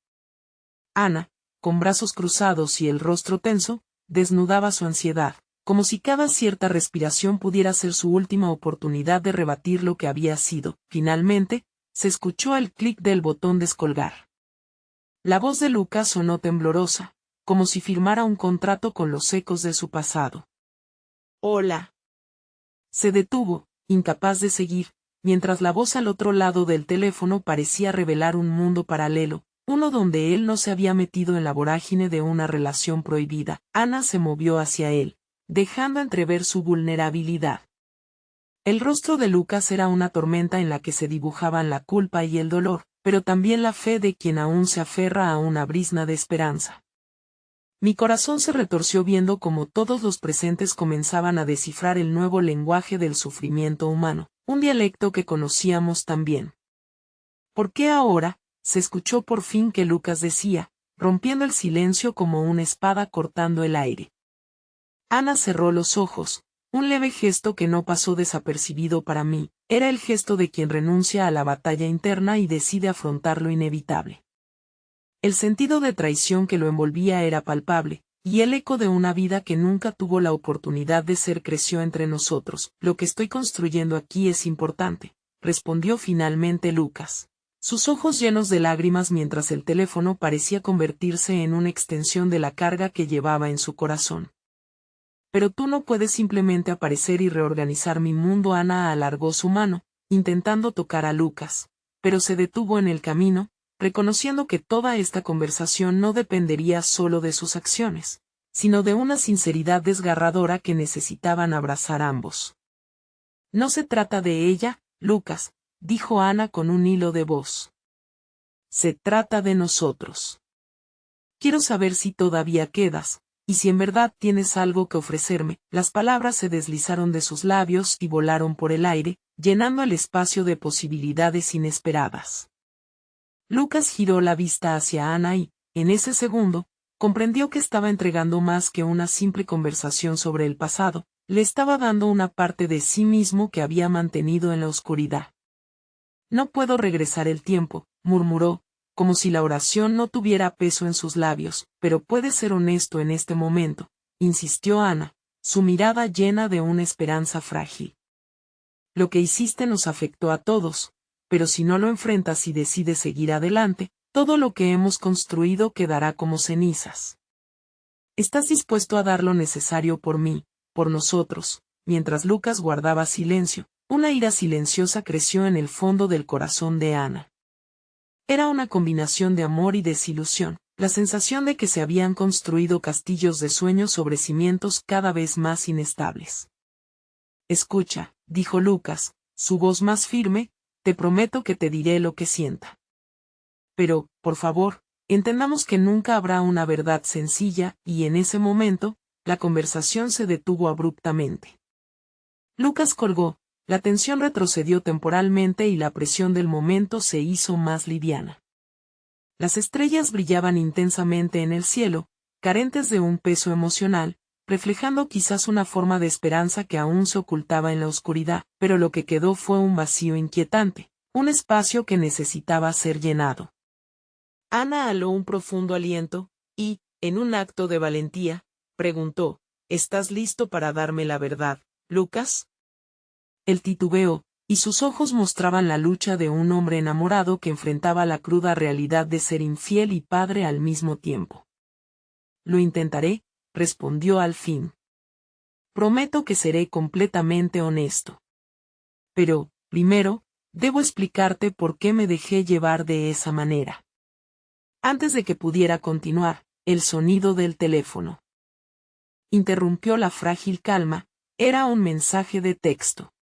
Ana, con brazos cruzados y el rostro tenso, desnudaba su ansiedad, como si cada cierta respiración pudiera ser su última oportunidad de rebatir lo que había sido. Finalmente, se escuchó el clic del botón descolgar. La voz de Lucas sonó temblorosa, como si firmara un contrato con los ecos de su pasado. Hola. Se detuvo, incapaz de seguir, mientras la voz al otro lado del teléfono parecía revelar un mundo paralelo, uno donde él no se había metido en la vorágine de una relación prohibida. Ana se movió hacia él, dejando entrever su vulnerabilidad. El rostro de Lucas era una tormenta en la que se dibujaban la culpa y el dolor, pero también la fe de quien aún se aferra a una brizna de esperanza. Mi corazón se retorció viendo cómo todos los presentes comenzaban a descifrar el nuevo lenguaje del sufrimiento humano, un dialecto que conocíamos tan bien. ¿Por qué ahora? Se escuchó por fin que Lucas decía, rompiendo el silencio como una espada cortando el aire. Ana cerró los ojos, un leve gesto que no pasó desapercibido para mí, era el gesto de quien renuncia a la batalla interna y decide afrontar lo inevitable. El sentido de traición que lo envolvía era palpable, y el eco de una vida que nunca tuvo la oportunidad de ser creció entre nosotros. Lo que estoy construyendo aquí es importante, respondió finalmente Lucas. Sus ojos llenos de lágrimas mientras el teléfono parecía convertirse en una extensión de la carga que llevaba en su corazón. Pero tú no puedes simplemente aparecer y reorganizar mi mundo. Ana alargó su mano, intentando tocar a Lucas, pero se detuvo en el camino, reconociendo que toda esta conversación no dependería solo de sus acciones, sino de una sinceridad desgarradora que necesitaban abrazar ambos. No se trata de ella, Lucas, dijo Ana con un hilo de voz. Se trata de nosotros. Quiero saber si todavía quedas, y si en verdad tienes algo que ofrecerme. Las palabras se deslizaron de sus labios y volaron por el aire, llenando el espacio de posibilidades inesperadas. Lucas giró la vista hacia Ana y, en ese segundo, comprendió que estaba entregando más que una simple conversación sobre el pasado, le estaba dando una parte de sí mismo que había mantenido en la oscuridad. No puedo regresar el tiempo, murmuró, como si la oración no tuviera peso en sus labios, pero puedes ser honesto en este momento, insistió Ana, su mirada llena de una esperanza frágil. Lo que hiciste nos afectó a todos, pero si no lo enfrentas y decides seguir adelante, todo lo que hemos construido quedará como cenizas. ¿Estás dispuesto a dar lo necesario por mí, por nosotros? Mientras Lucas guardaba silencio, una ira silenciosa creció en el fondo del corazón de Ana. Era una combinación de amor y desilusión, la sensación de que se habían construido castillos de sueños sobre cimientos cada vez más inestables. Escucha, dijo Lucas, su voz más firme, te prometo que te diré lo que sienta. Pero, por favor, entendamos que nunca habrá una verdad sencilla, y en ese momento, la conversación se detuvo abruptamente. Lucas colgó, la tensión retrocedió temporalmente y la presión del momento se hizo más liviana. Las estrellas brillaban intensamente en el cielo, carentes de un peso emocional, reflejando quizás una forma de esperanza que aún se ocultaba en la oscuridad, pero lo que quedó fue un vacío inquietante, un espacio que necesitaba ser llenado. Ana haló un profundo aliento, y, en un acto de valentía, preguntó, ¿estás listo para darme la verdad, Lucas? Él titubeó, y sus ojos mostraban la lucha de un hombre enamorado que enfrentaba la cruda realidad de ser infiel y padre al mismo tiempo. Lo intentaré, respondió al fin. Prometo que seré completamente honesto. Pero, primero, debo explicarte por qué me dejé llevar de esa manera. Antes de que pudiera continuar, el sonido del teléfono interrumpió la frágil calma, era un mensaje de texto.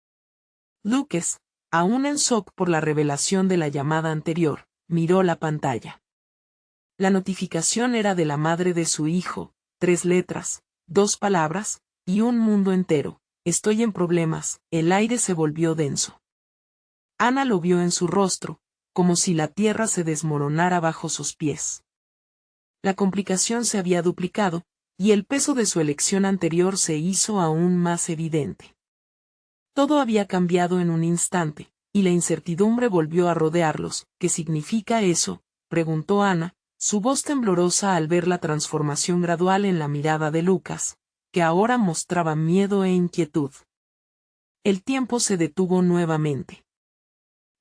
Lucas, aún en shock por la revelación de la llamada anterior, miró la pantalla. La notificación era de la madre de su hijo, 3 letras, 2 palabras, y un mundo entero. Estoy en problemas. El aire se volvió denso. Ana lo vio en su rostro, como si la tierra se desmoronara bajo sus pies. La complicación se había duplicado, y el peso de su elección anterior se hizo aún más evidente. Todo había cambiado en un instante, y la incertidumbre volvió a rodearlos. ¿Qué significa eso?, preguntó Ana, su voz temblorosa al ver la transformación gradual en la mirada de Lucas, que ahora mostraba miedo e inquietud. El tiempo se detuvo nuevamente.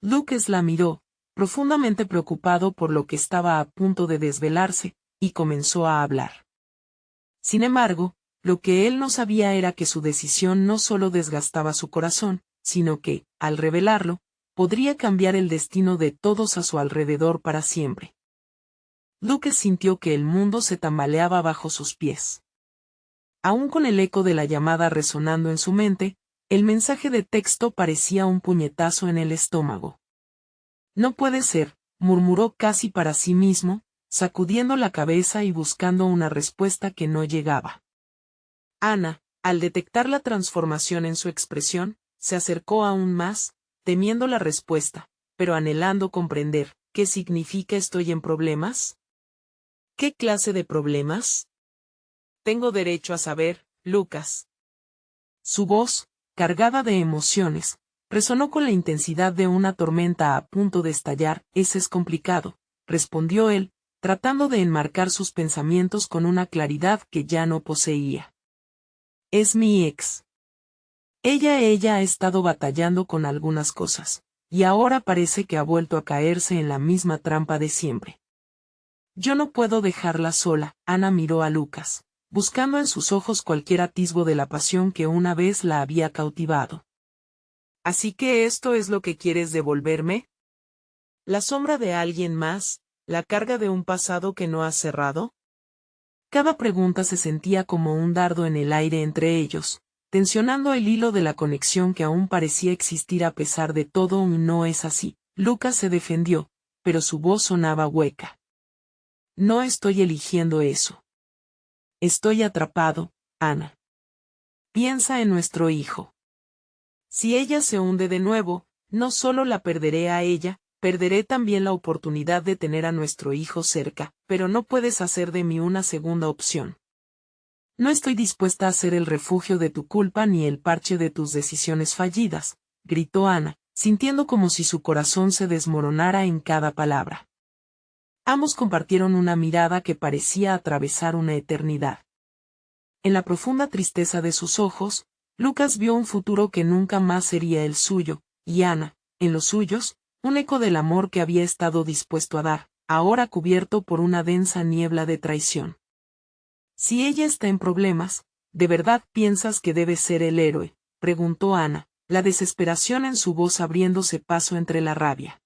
Lucas la miró, profundamente preocupado por lo que estaba a punto de desvelarse, y comenzó a hablar. Sin embargo, lo que él no sabía era que su decisión no solo desgastaba su corazón, sino que, al revelarlo, podría cambiar el destino de todos a su alrededor para siempre. Lucas sintió que el mundo se tambaleaba bajo sus pies. Aún con el eco de la llamada resonando en su mente, el mensaje de texto parecía un puñetazo en el estómago. No puede ser, murmuró casi para sí mismo, sacudiendo la cabeza y buscando una respuesta que no llegaba. Ana, al detectar la transformación en su expresión, se acercó aún más, temiendo la respuesta, pero anhelando comprender, ¿qué significa estoy en problemas? ¿Qué clase de problemas? Tengo derecho a saber, Lucas. Su voz, cargada de emociones, resonó con la intensidad de una tormenta a punto de estallar. Ese es complicado, respondió él, tratando de enmarcar sus pensamientos con una claridad que ya no poseía. Es mi ex. Ella ha estado batallando con algunas cosas, y ahora parece que ha vuelto a caerse en la misma trampa de siempre. Yo no puedo dejarla sola. Ana miró a Lucas, buscando en sus ojos cualquier atisbo de la pasión que una vez la había cautivado. ¿Así que esto es lo que quieres devolverme? ¿La sombra de alguien más? ¿La carga de un pasado que no has cerrado? Cada pregunta se sentía como un dardo en el aire entre ellos, tensionando el hilo de la conexión que aún parecía existir a pesar de todo. No es así. Lucas se defendió, pero su voz sonaba hueca. No estoy eligiendo eso. Estoy atrapado, Ana. Piensa en nuestro hijo. Si ella se hunde de nuevo, no solo la perderé a ella, perderé también la oportunidad de tener a nuestro hijo cerca, pero no puedes hacer de mí una segunda opción. No estoy dispuesta a ser el refugio de tu culpa ni el parche de tus decisiones fallidas, gritó Ana, sintiendo como si su corazón se desmoronara en cada palabra. Ambos compartieron una mirada que parecía atravesar una eternidad. En la profunda tristeza de sus ojos, Lucas vio un futuro que nunca más sería el suyo, y Ana, en los suyos, un eco del amor que había estado dispuesto a dar, ahora cubierto por una densa niebla de traición. Si ella está en problemas, ¿de verdad piensas que debe ser el héroe?, preguntó Ana, la desesperación en su voz abriéndose paso entre la rabia.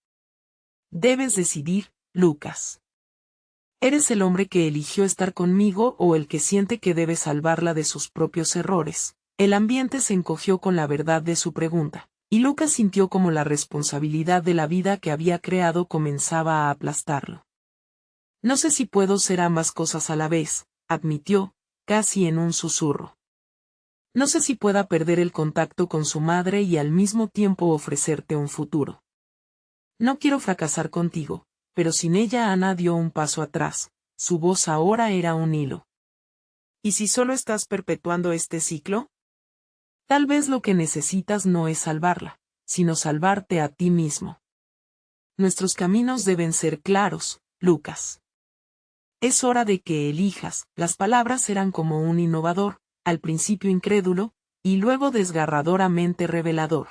Debes decidir, Lucas. ¿Eres el hombre que eligió estar conmigo o el que siente que debe salvarla de sus propios errores? El ambiente se encogió con la verdad de su pregunta, y Lucas sintió como la responsabilidad de la vida que había creado comenzaba a aplastarlo. No sé si puedo ser ambas cosas a la vez, admitió, casi en un susurro. No sé si pueda perder el contacto con su madre y al mismo tiempo ofrecerte un futuro. No quiero fracasar contigo, pero sin ella. Ana dio un paso atrás, su voz ahora era un hilo. ¿Y si solo estás perpetuando este ciclo? Tal vez lo que necesitas no es salvarla, sino salvarte a ti mismo. Nuestros caminos deben ser claros, Lucas. Es hora de que elijas. Las palabras eran como un innovador, al principio incrédulo, y luego desgarradoramente revelador.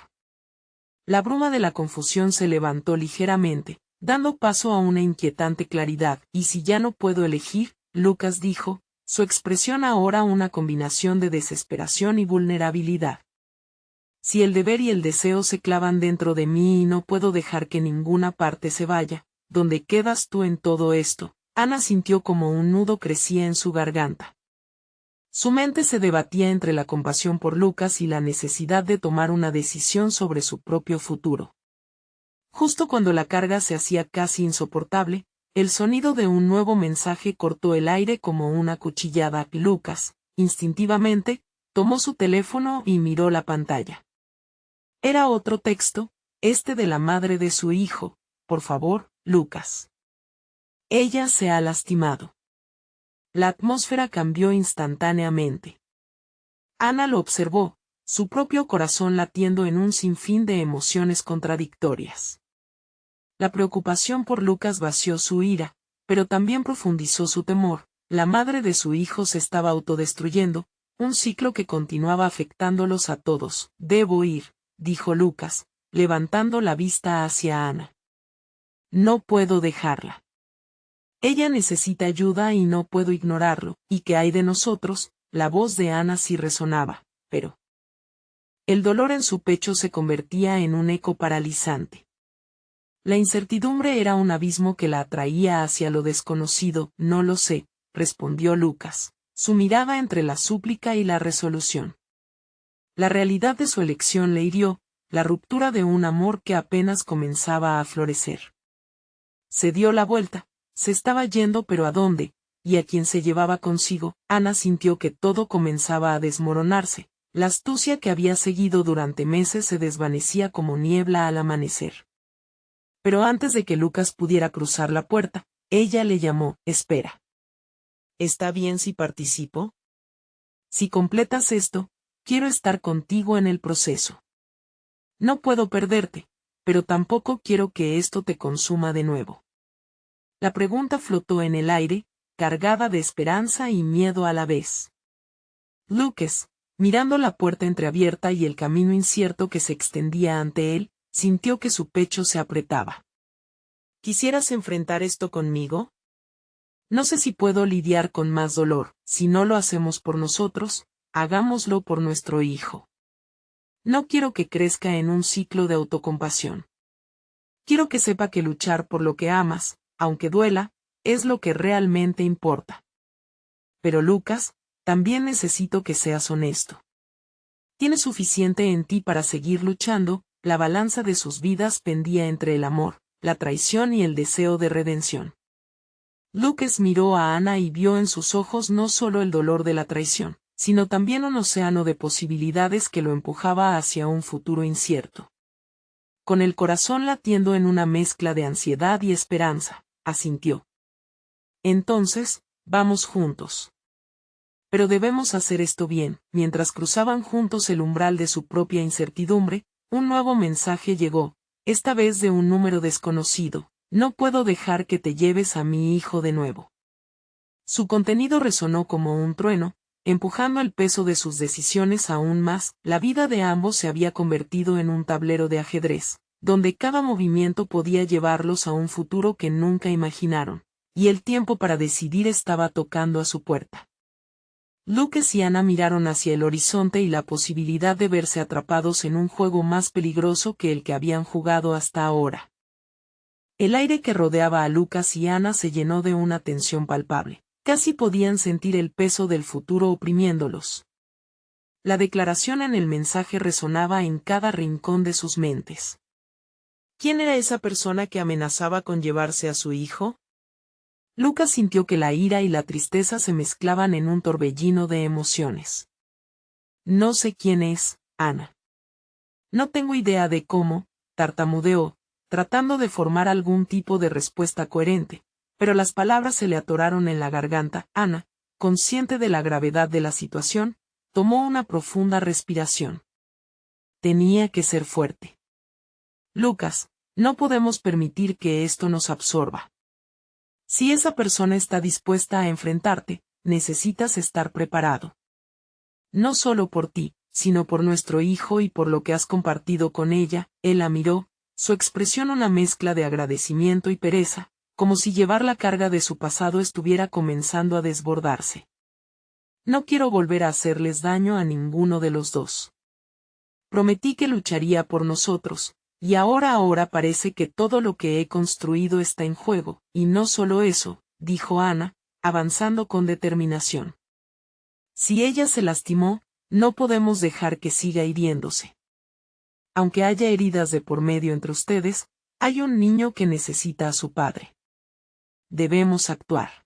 La bruma de la confusión se levantó ligeramente, dando paso a una inquietante claridad. ¿Y si ya no puedo elegir?, Lucas dijo, su expresión ahora una combinación de desesperación y vulnerabilidad. Si el deber y el deseo se clavan dentro de mí y no puedo dejar que ninguna parte se vaya, ¿dónde quedas tú en todo esto? Ana sintió como un nudo crecía en su garganta. Su mente se debatía entre la compasión por Lucas y la necesidad de tomar una decisión sobre su propio futuro. Justo cuando la carga se hacía casi insoportable, el sonido de un nuevo mensaje cortó el aire como una cuchillada. Lucas, instintivamente, tomó su teléfono y miró la pantalla. Era otro texto, este de la madre de su hijo. Por favor, Lucas. Ella se ha lastimado. La atmósfera cambió instantáneamente. Ana lo observó, su propio corazón latiendo en un sinfín de emociones contradictorias. La preocupación por Lucas vació su ira, pero también profundizó su temor. La madre de su hijo se estaba autodestruyendo, un ciclo que continuaba afectándolos a todos. Debo ir, dijo Lucas, levantando la vista hacia Ana. No puedo dejarla. Ella necesita ayuda y no puedo ignorarlo. ¿Y qué hay de nosotros? La voz de Ana sí resonaba, pero el dolor en su pecho se convertía en un eco paralizante. La incertidumbre era un abismo que la atraía hacia lo desconocido. No lo sé, respondió Lucas, su mirada entre la súplica y la resolución. La realidad de su elección le hirió, la ruptura de un amor que apenas comenzaba a florecer. Se dio la vuelta, Se estaba yendo, pero ¿a dónde? ¿Y a quién se llevaba consigo? Ana sintió que todo comenzaba a desmoronarse. La astucia que había seguido durante meses se desvanecía como niebla al amanecer. Pero antes de que Lucas pudiera cruzar la puerta, ella le llamó: espera. ¿Está bien si participo? Si completas esto, quiero estar contigo en el proceso. No puedo perderte, pero tampoco quiero que esto te consuma de nuevo. La pregunta flotó en el aire, cargada de esperanza y miedo a la vez. Lucas, mirando la puerta entreabierta y el camino incierto que se extendía ante él, sintió que su pecho se apretaba. ¿Quisieras enfrentar esto conmigo? No sé si puedo lidiar con más dolor. Si no lo hacemos por nosotros, hagámoslo por nuestro hijo. No quiero que crezca en un ciclo de autocompasión. Quiero que sepa que luchar por lo que amas, aunque duela, es lo que realmente importa. Pero Lucas, también necesito que seas honesto. Tienes suficiente en ti para seguir luchando. La balanza de sus vidas pendía entre el amor, la traición y el deseo de redención. Lucas miró a Ana y vio en sus ojos no solo el dolor de la traición, sino también un océano de posibilidades que lo empujaba hacia un futuro incierto. Con el corazón latiendo en una mezcla de ansiedad y esperanza, asintió. Entonces, vamos juntos. Pero debemos hacer esto bien. Mientras cruzaban juntos el umbral de su propia incertidumbre, un nuevo mensaje llegó, esta vez de un número desconocido: no puedo dejar que te lleves a mi hijo de nuevo. Su contenido resonó como un trueno, empujando el peso de sus decisiones aún más. La vida de ambos se había convertido en un tablero de ajedrez, donde cada movimiento podía llevarlos a un futuro que nunca imaginaron, y el tiempo para decidir estaba tocando a su puerta. Lucas y Ana miraron hacia el horizonte y la posibilidad de verse atrapados en un juego más peligroso que el que habían jugado hasta ahora. El aire que rodeaba a Lucas y Ana se llenó de una tensión palpable. Casi podían sentir el peso del futuro oprimiéndolos. La declaración en el mensaje resonaba en cada rincón de sus mentes. ¿Quién era esa persona que amenazaba con llevarse a su hijo? Lucas sintió que la ira y la tristeza se mezclaban en un torbellino de emociones. No sé quién es, Ana. No tengo idea de cómo, tartamudeó, tratando de formar algún tipo de respuesta coherente, pero las palabras se le atoraron en la garganta. Ana, consciente de la gravedad de la situación, tomó una profunda respiración. Tenía que ser fuerte. Lucas, no podemos permitir que esto nos absorba. Si esa persona está dispuesta a enfrentarte, necesitas estar preparado. No solo por ti, sino por nuestro hijo y por lo que has compartido con ella. Él la miró, su expresión una mezcla de agradecimiento y pereza, como si llevar la carga de su pasado estuviera comenzando a desbordarse. No quiero volver a hacerles daño a ninguno de los dos. Prometí que lucharía por nosotros, y ahora parece que todo lo que he construido está en juego, y no solo eso, dijo Ana, avanzando con determinación. Si ella se lastimó, no podemos dejar que siga hiriéndose. Aunque haya heridas de por medio entre ustedes, hay un niño que necesita a su padre. Debemos actuar.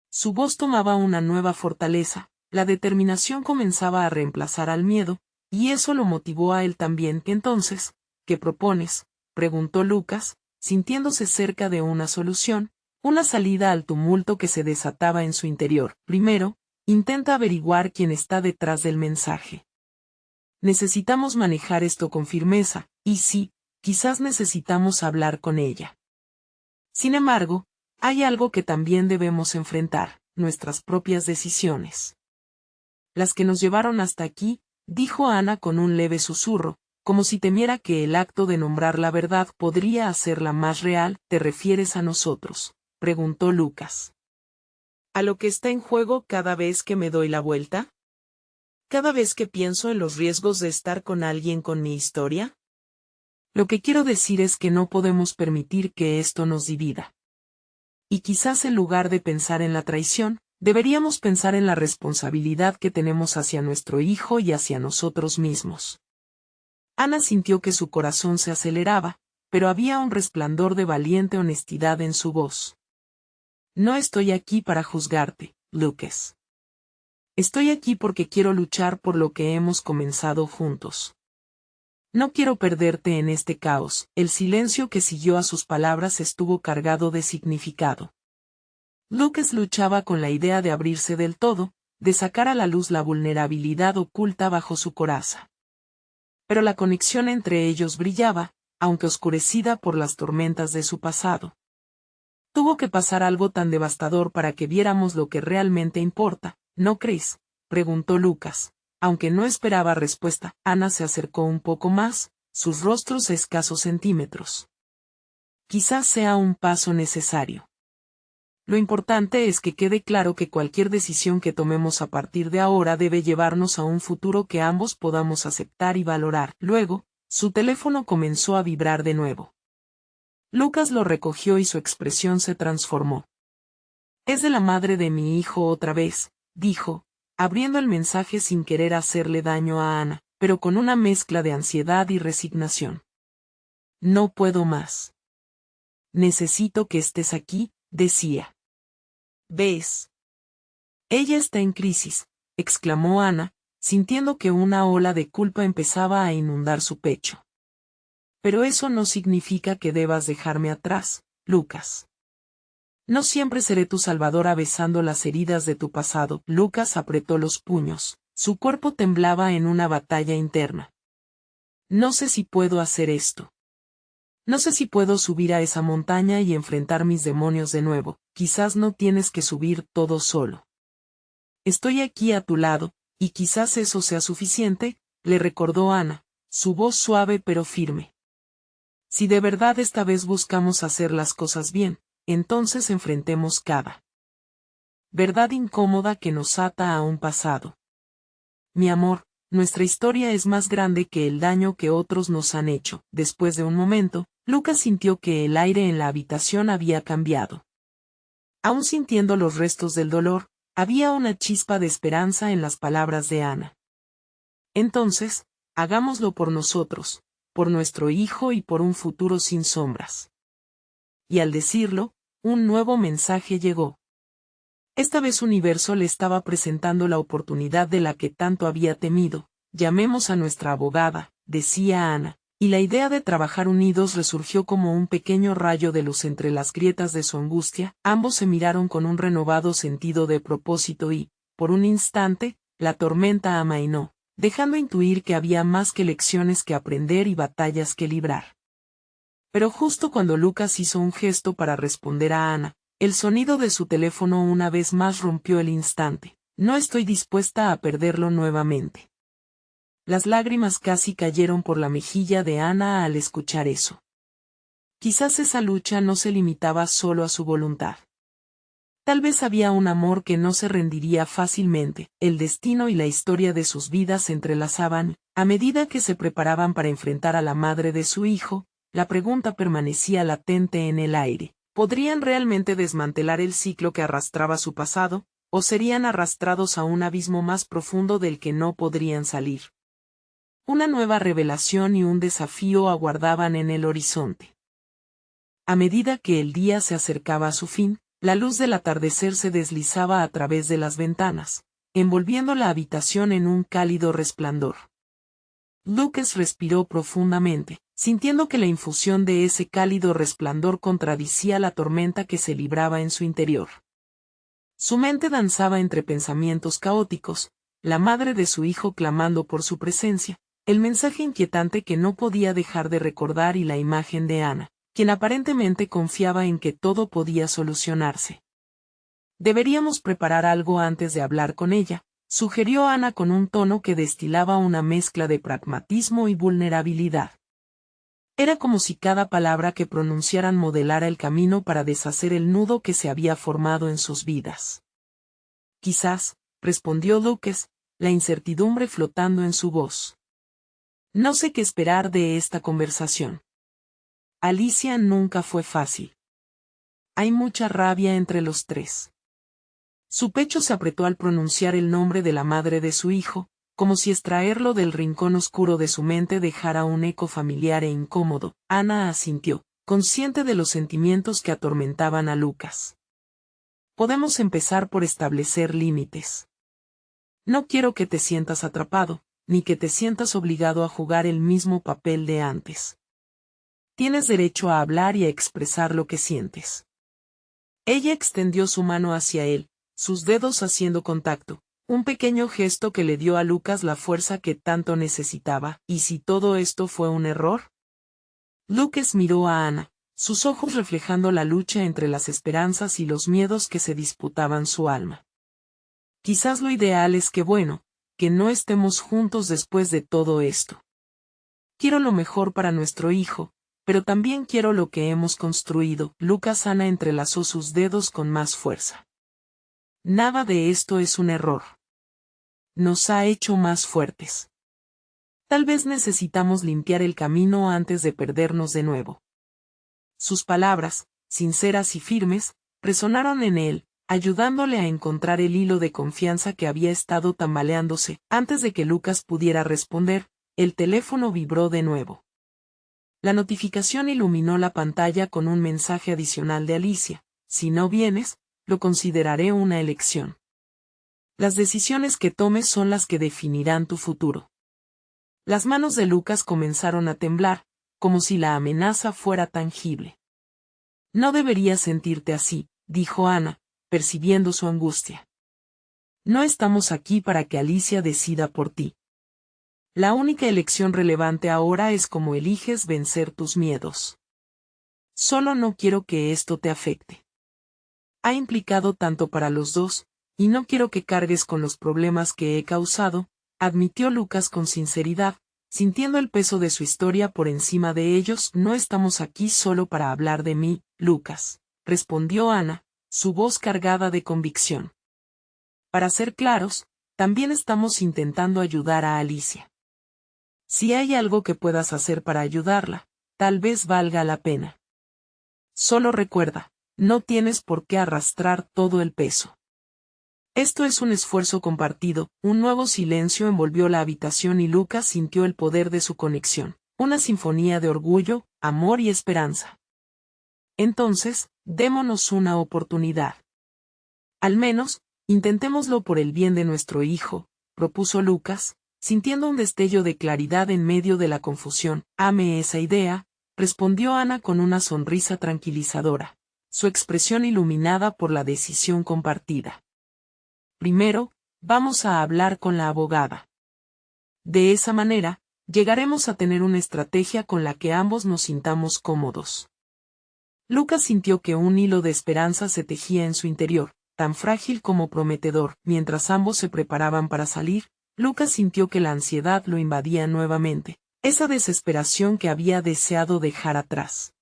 Su voz tomaba una nueva fortaleza, la determinación comenzaba a reemplazar al miedo, y eso lo motivó a él también. Entonces, ¿qué propones?, preguntó Lucas, sintiéndose cerca de una solución, una salida al tumulto que se desataba en su interior. Primero, intenta averiguar quién está detrás del mensaje. Necesitamos manejar esto con firmeza, y sí, quizás necesitamos hablar con ella. Sin embargo, hay algo que también debemos enfrentar: nuestras propias decisiones. Las que nos llevaron hasta aquí, dijo Ana con un leve susurro, como si temiera que el acto de nombrar la verdad podría hacerla más real. ¿Te refieres a nosotros?, preguntó Lucas. ¿A lo que está en juego cada vez que me doy la vuelta? ¿Cada vez que pienso en los riesgos de estar con alguien con mi historia? Lo que quiero decir es que no podemos permitir que esto nos divida. Y quizás en lugar de pensar en la traición, deberíamos pensar en la responsabilidad que tenemos hacia nuestro hijo y hacia nosotros mismos. Ana sintió que su corazón se aceleraba, pero había un resplandor de valiente honestidad en su voz. No estoy aquí para juzgarte, Lucas. Estoy aquí porque quiero luchar por lo que hemos comenzado juntos. No quiero perderte en este caos. El silencio que siguió a sus palabras estuvo cargado de significado. Lucas luchaba con la idea de abrirse del todo, de sacar a la luz la vulnerabilidad oculta bajo su coraza. Pero la conexión entre ellos brillaba, aunque oscurecida por las tormentas de su pasado. Tuvo que pasar algo tan devastador para que viéramos lo que realmente importa, ¿no crees?, preguntó Lucas. Aunque no esperaba respuesta, Ana se acercó un poco más, sus rostros a escasos centímetros. Quizás sea un paso necesario. Lo importante es que quede claro que cualquier decisión que tomemos a partir de ahora debe llevarnos a un futuro que ambos podamos aceptar y valorar. Luego, su teléfono comenzó a vibrar de nuevo. Lucas lo recogió y su expresión se transformó. Es de la madre de mi hijo otra vez, dijo, abriendo el mensaje sin querer hacerle daño a Ana, pero con una mezcla de ansiedad y resignación. No puedo más. Necesito que estés aquí, decía. ¿Ves? Ella está en crisis, exclamó Ana, sintiendo que una ola de culpa empezaba a inundar su pecho. Pero eso no significa que debas dejarme atrás, Lucas. No siempre seré tu salvadora besando las heridas de tu pasado. Lucas apretó los puños, su cuerpo temblaba en una batalla interna. No sé si puedo hacer esto. No sé si puedo subir a esa montaña y enfrentar mis demonios de nuevo. Quizás no tienes que subir todo solo. Estoy aquí a tu lado, y quizás eso sea suficiente, le recordó Ana, su voz suave pero firme. Si de verdad esta vez buscamos hacer las cosas bien, entonces enfrentemos cada verdad incómoda que nos ata a un pasado. Mi amor, nuestra historia es más grande que el daño que otros nos han hecho. Después de un momento, Lucas sintió que el aire en la habitación había cambiado. Aún sintiendo los restos del dolor, había una chispa de esperanza en las palabras de Ana. Entonces, hagámoslo por nosotros, por nuestro hijo y por un futuro sin sombras. Y al decirlo, un nuevo mensaje llegó. Esta vez Universo le estaba presentando la oportunidad de la que tanto había temido. Llamemos a nuestra abogada, decía Ana, y la idea de trabajar unidos resurgió como un pequeño rayo de luz entre las grietas de su angustia. Ambos se miraron con un renovado sentido de propósito y, por un instante, la tormenta amainó, dejando intuir que había más que lecciones que aprender y batallas que librar. Pero justo cuando Lucas hizo un gesto para responder a Ana, el sonido de su teléfono una vez más rompió el instante. No estoy dispuesta a perderlo nuevamente. Las lágrimas casi cayeron por la mejilla de Ana al escuchar eso. Quizás esa lucha no se limitaba solo a su voluntad. Tal vez había un amor que no se rendiría fácilmente. El destino y la historia de sus vidas se entrelazaban. A medida que se preparaban para enfrentar a la madre de su hijo, la pregunta permanecía latente en el aire. ¿Podrían realmente desmantelar el ciclo que arrastraba su pasado, o serían arrastrados a un abismo más profundo del que no podrían salir? Una nueva revelación y un desafío aguardaban en el horizonte. A medida que el día se acercaba a su fin, la luz del atardecer se deslizaba a través de las ventanas, envolviendo la habitación en un cálido resplandor. Lucas respiró profundamente, sintiendo que la infusión de ese cálido resplandor contradecía la tormenta que se libraba en su interior. Su mente danzaba entre pensamientos caóticos, la madre de su hijo clamando por su presencia, el mensaje inquietante que no podía dejar de recordar y la imagen de Ana, quien aparentemente confiaba en que todo podía solucionarse. Deberíamos preparar algo antes de hablar con ella, sugirió Ana con un tono que destilaba una mezcla de pragmatismo y vulnerabilidad. Era como si cada palabra que pronunciaran modelara el camino para deshacer el nudo que se había formado en sus vidas. Quizás, respondió Lucas, la incertidumbre flotando en su voz. No sé qué esperar de esta conversación. Alicia nunca fue fácil. Hay mucha rabia entre los tres. Su pecho se apretó al pronunciar el nombre de la madre de su hijo, como si extraerlo del rincón oscuro de su mente dejara un eco familiar e incómodo. Ana asintió, consciente de los sentimientos que atormentaban a Lucas. Podemos empezar por establecer límites. No quiero que te sientas atrapado, ni que te sientas obligado a jugar el mismo papel de antes. Tienes derecho a hablar y a expresar lo que sientes. Ella extendió su mano hacia él, sus dedos haciendo contacto, un pequeño gesto que le dio a Lucas la fuerza que tanto necesitaba. ¿Y si todo esto fue un error? Lucas miró a Ana, sus ojos reflejando la lucha entre las esperanzas y los miedos que se disputaban su alma. Quizás lo ideal es que no estemos juntos después de todo esto. Quiero lo mejor para nuestro hijo, pero también quiero lo que hemos construido. Lucas. Ana entrelazó sus dedos con más fuerza. Nada de esto es un error. Nos ha hecho más fuertes. Tal vez necesitamos limpiar el camino antes de perdernos de nuevo. Sus palabras, sinceras y firmes, resonaron en él, ayudándole a encontrar el hilo de confianza que había estado tambaleándose. Antes de que Lucas pudiera responder, el teléfono vibró de nuevo. La notificación iluminó la pantalla con un mensaje adicional de Alicia: si no vienes, lo consideraré una elección. Las decisiones que tomes son las que definirán tu futuro. Las manos de Lucas comenzaron a temblar, como si la amenaza fuera tangible. No deberías sentirte así, dijo Ana, percibiendo su angustia. No estamos aquí para que Alicia decida por ti. La única elección relevante ahora es cómo eliges vencer tus miedos. Solo no quiero que esto te afecte. Ha implicado tanto para los dos, y no quiero que cargues con los problemas que he causado, admitió Lucas con sinceridad, sintiendo el peso de su historia por encima de ellos. No estamos aquí solo para hablar de mí, Lucas, respondió Ana, su voz cargada de convicción. Para ser claros, también estamos intentando ayudar a Alicia. Si hay algo que puedas hacer para ayudarla, tal vez valga la pena. Solo recuerda, no tienes por qué arrastrar todo el peso. Esto es un esfuerzo compartido. Un nuevo silencio envolvió la habitación y Lucas sintió el poder de su conexión, una sinfonía de orgullo, amor y esperanza. Entonces, démonos una oportunidad. Al menos, intentémoslo por el bien de nuestro hijo, propuso Lucas, sintiendo un destello de claridad en medio de la confusión. Ame esa idea, respondió Ana con una sonrisa tranquilizadora, su expresión iluminada por la decisión compartida. Primero, vamos a hablar con la abogada. De esa manera, llegaremos a tener una estrategia con la que ambos nos sintamos cómodos. Lucas sintió que un hilo de esperanza se tejía en su interior, tan frágil como prometedor. Mientras ambos se preparaban para salir, Lucas sintió que la ansiedad lo invadía nuevamente, esa desesperación que había deseado dejar atrás.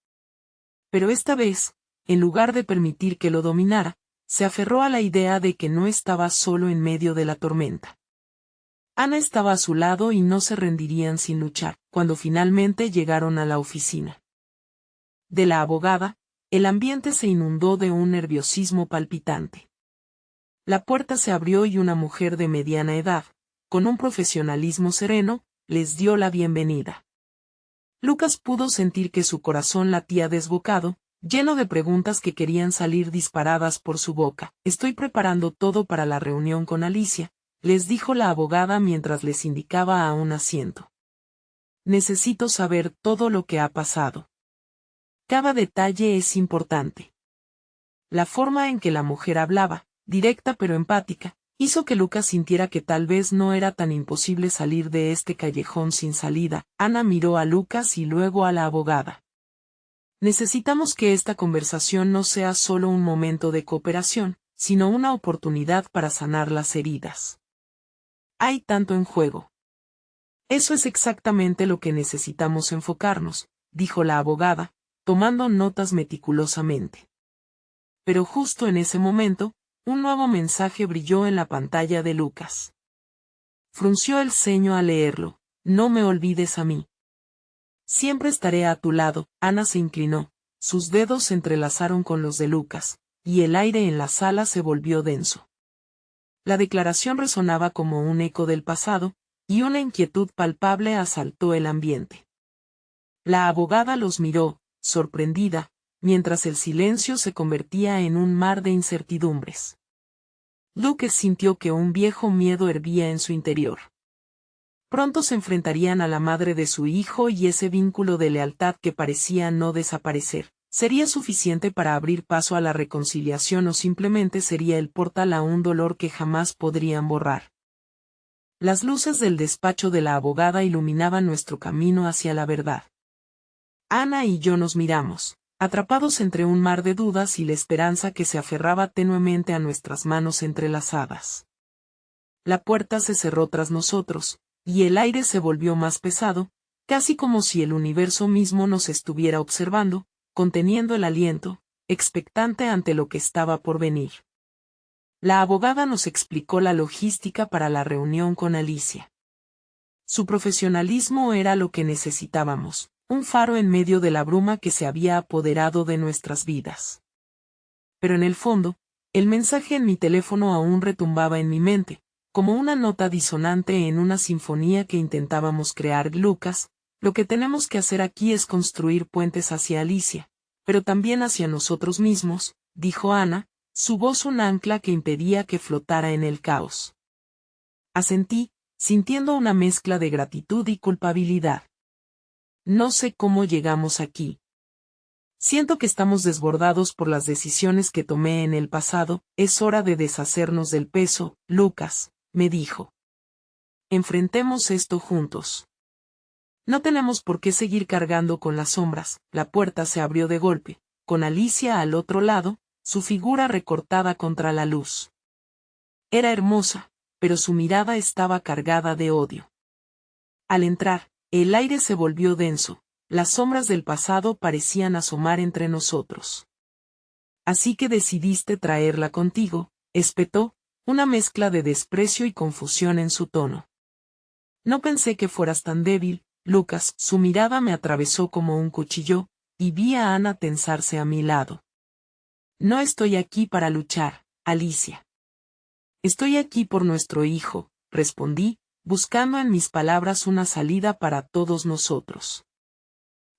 Pero esta vez, en lugar de permitir que lo dominara, se aferró a la idea de que no estaba solo en medio de la tormenta. Ana estaba a su lado y no se rendirían sin luchar. Cuando finalmente llegaron a la oficina de la abogada, el ambiente se inundó de un nerviosismo palpitante. La puerta se abrió y una mujer de mediana edad, con un profesionalismo sereno, les dio la bienvenida. Lucas pudo sentir que su corazón latía desbocado, lleno de preguntas que querían salir disparadas por su boca. Estoy preparando todo para la reunión con Alicia, les dijo la abogada mientras les indicaba a un asiento. Necesito saber todo lo que ha pasado. Cada detalle es importante. La forma en que la mujer hablaba, directa pero empática, hizo que Lucas sintiera que tal vez no era tan imposible salir de este callejón sin salida. Ana miró a Lucas y luego a la abogada. Necesitamos que esta conversación no sea solo un momento de cooperación, sino una oportunidad para sanar las heridas. Hay tanto en juego. Eso es exactamente lo que necesitamos enfocarnos, dijo la abogada, tomando notas meticulosamente. Pero justo en ese momento, un nuevo mensaje brilló en la pantalla de Lucas. Frunció el ceño al leerlo: no me olvides a mí. Siempre estaré a tu lado. Ana se inclinó, sus dedos se entrelazaron con los de Lucas, y el aire en la sala se volvió denso. La declaración resonaba como un eco del pasado, y una inquietud palpable asaltó el ambiente. La abogada los miró, sorprendida, mientras el silencio se convertía en un mar de incertidumbres. Lucas sintió que un viejo miedo hervía en su interior. Pronto se enfrentarían a la madre de su hijo y ese vínculo de lealtad que parecía no desaparecer. ¿Sería suficiente para abrir paso a la reconciliación o simplemente sería el portal a un dolor que jamás podrían borrar? Las luces del despacho de la abogada iluminaban nuestro camino hacia la verdad. Ana y yo nos miramos, atrapados entre un mar de dudas y la esperanza que se aferraba tenuemente a nuestras manos entrelazadas. La puerta se cerró tras nosotros, y el aire se volvió más pesado, casi como si el universo mismo nos estuviera observando, conteniendo el aliento, expectante ante lo que estaba por venir. La abogada nos explicó la logística para la reunión con Alicia. Su profesionalismo era lo que necesitábamos, un faro en medio de la bruma que se había apoderado de nuestras vidas. Pero en el fondo, el mensaje en mi teléfono aún retumbaba en mi mente, como una nota disonante en una sinfonía que intentábamos crear. Lucas, lo que tenemos que hacer aquí es construir puentes hacia Alicia, pero también hacia nosotros mismos, dijo Ana, su voz un ancla que impedía que flotara en el caos. Asentí, sintiendo una mezcla de gratitud y culpabilidad. No sé cómo llegamos aquí. Siento que estamos desbordados por las decisiones que tomé en el pasado, es hora de deshacernos del peso, Lucas, me dijo. Enfrentemos esto juntos. No tenemos por qué seguir cargando con las sombras. La puerta se abrió de golpe, con Alicia al otro lado, su figura recortada contra la luz. Era hermosa, pero su mirada estaba cargada de odio. Al entrar, el aire se volvió denso, las sombras del pasado parecían asomar entre nosotros. Así que decidiste traerla contigo, espetó, una mezcla de desprecio y confusión en su tono. No pensé que fueras tan débil, Lucas. Su mirada me atravesó como un cuchillo, y vi a Ana tensarse a mi lado. No estoy aquí para luchar, Alicia. Estoy aquí por nuestro hijo, respondí, buscando en mis palabras una salida para todos nosotros.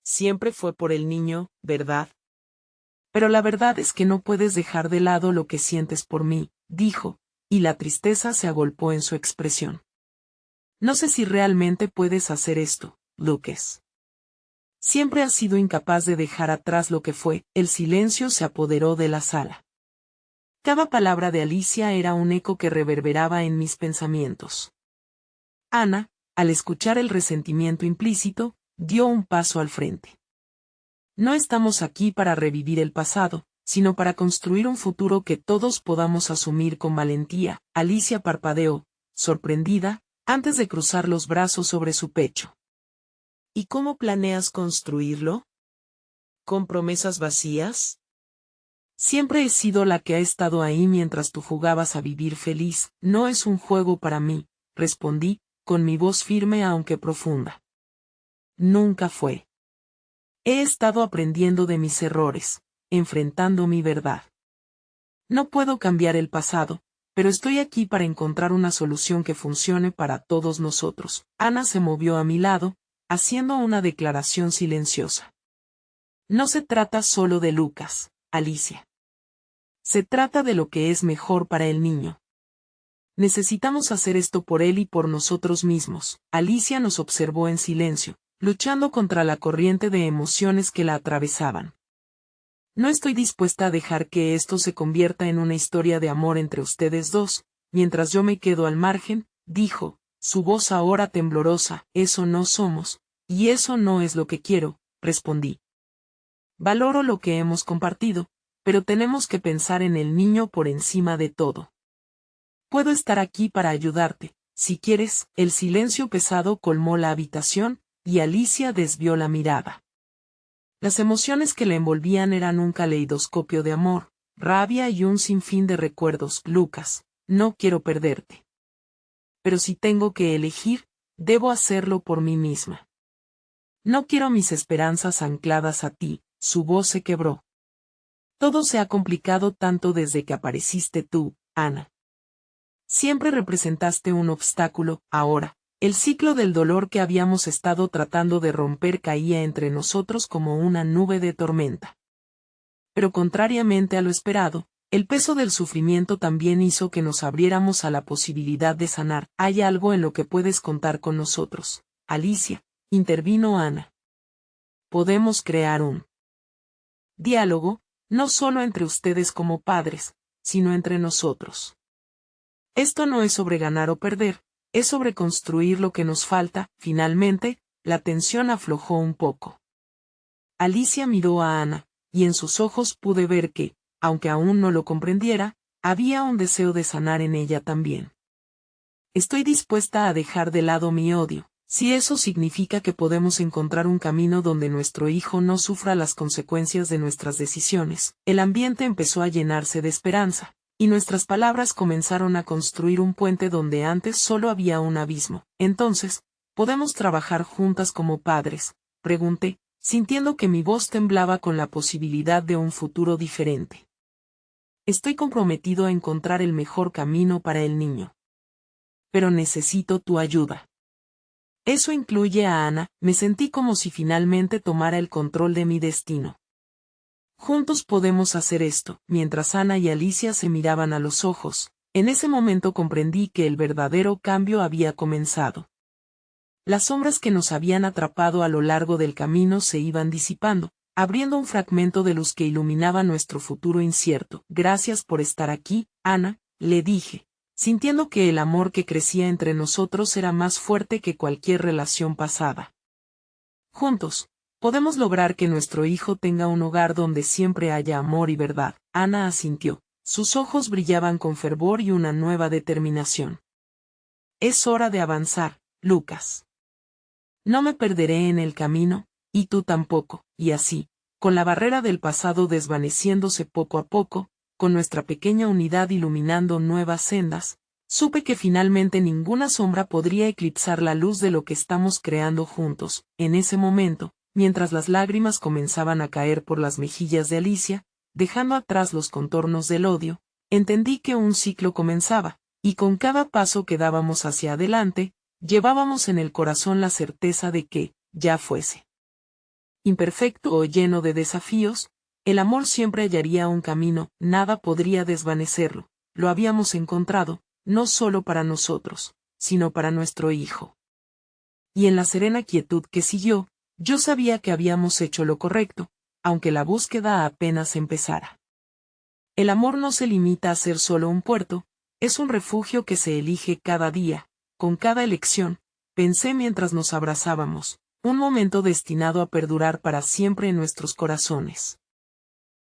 Siempre fue por el niño, ¿verdad? Pero la verdad es que no puedes dejar de lado lo que sientes por mí, dijo, y la tristeza se agolpó en su expresión. No sé si realmente puedes hacer esto, Lucas. Siempre has sido incapaz de dejar atrás lo que fue. El silencio se apoderó de la sala. Cada palabra de Alicia era un eco que reverberaba en mis pensamientos. Ana, al escuchar el resentimiento implícito, dio un paso al frente. No estamos aquí para revivir el pasado, sino para construir un futuro que todos podamos asumir con valentía. Alicia parpadeó, sorprendida, antes de cruzar los brazos sobre su pecho. ¿Y cómo planeas construirlo? ¿Con promesas vacías? Siempre he sido la que ha estado ahí mientras tú jugabas a vivir feliz. No es un juego para mí, respondí, con mi voz firme aunque profunda. Nunca fue. He estado aprendiendo de mis errores, enfrentando mi verdad. No puedo cambiar el pasado, pero estoy aquí para encontrar una solución que funcione para todos nosotros. Ana se movió a mi lado, haciendo una declaración silenciosa. No se trata solo de Lucas, Alicia. Se trata de lo que es mejor para el niño. Necesitamos hacer esto por él y por nosotros mismos. Alicia nos observó en silencio, luchando contra la corriente de emociones que la atravesaban. No estoy dispuesta a dejar que esto se convierta en una historia de amor entre ustedes dos, mientras yo me quedo al margen, dijo, su voz ahora temblorosa. Eso no somos, y eso no es lo que quiero, respondí. Valoro lo que hemos compartido, pero tenemos que pensar en el niño por encima de todo. Puedo estar aquí para ayudarte, si quieres. El silencio pesado colmó la habitación, y Alicia desvió la mirada. Las emociones que le envolvían eran un caleidoscopio de amor, rabia y un sinfín de recuerdos. Lucas, no quiero perderte. Pero si tengo que elegir, debo hacerlo por mí misma. No quiero mis esperanzas ancladas a ti. Su voz se quebró. Todo se ha complicado tanto desde que apareciste tú, Ana. Siempre representaste un obstáculo. Ahora, el ciclo del dolor que habíamos estado tratando de romper caía entre nosotros como una nube de tormenta. Pero contrariamente a lo esperado, el peso del sufrimiento también hizo que nos abriéramos a la posibilidad de sanar. Hay algo en lo que puedes contar con nosotros, Alicia, intervino Ana. Podemos crear un diálogo, no solo entre ustedes como padres, sino entre nosotros. Esto no es sobre ganar o perder, es sobre construir lo que nos falta. Finalmente, la tensión aflojó un poco. Alicia miró a Ana, y en sus ojos pude ver que, aunque aún no lo comprendiera, había un deseo de sanar en ella también. Estoy dispuesta a dejar de lado mi odio, si eso significa que podemos encontrar un camino donde nuestro hijo no sufra las consecuencias de nuestras decisiones. El ambiente empezó a llenarse de esperanza, y nuestras palabras comenzaron a construir un puente donde antes solo había un abismo. Entonces, ¿podemos trabajar juntas como padres?, pregunté, sintiendo que mi voz temblaba con la posibilidad de un futuro diferente. Estoy comprometido a encontrar el mejor camino para el niño. Pero necesito tu ayuda. Eso incluye a Ana. Me sentí como si finalmente tomara el control de mi destino. Juntos podemos hacer esto. Mientras Ana y Alicia se miraban a los ojos, en ese momento comprendí que el verdadero cambio había comenzado. Las sombras que nos habían atrapado a lo largo del camino se iban disipando, abriendo un fragmento de luz que iluminaba nuestro futuro incierto. Gracias por estar aquí, Ana, le dije, sintiendo que el amor que crecía entre nosotros era más fuerte que cualquier relación pasada. Juntos, podemos lograr que nuestro hijo tenga un hogar donde siempre haya amor y verdad. Ana asintió, sus ojos brillaban con fervor y una nueva determinación. Es hora de avanzar, Lucas. No me perderé en el camino, y tú tampoco, y así, con la barrera del pasado desvaneciéndose poco a poco, con nuestra pequeña unidad iluminando nuevas sendas, supe que finalmente ninguna sombra podría eclipsar la luz de lo que estamos creando juntos. En ese momento, mientras las lágrimas comenzaban a caer por las mejillas de Alicia, dejando atrás los contornos del odio, entendí que un ciclo comenzaba, y con cada paso que dábamos hacia adelante, llevábamos en el corazón la certeza de que, ya fuese imperfecto o lleno de desafíos, el amor siempre hallaría un camino. Nada podría desvanecerlo. Lo habíamos encontrado, no solo para nosotros, sino para nuestro hijo. Y en la serena quietud que siguió, yo sabía que habíamos hecho lo correcto, aunque la búsqueda apenas empezara. El amor no se limita a ser solo un puerto, es un refugio que se elige cada día, con cada elección, pensé mientras nos abrazábamos, un momento destinado a perdurar para siempre en nuestros corazones.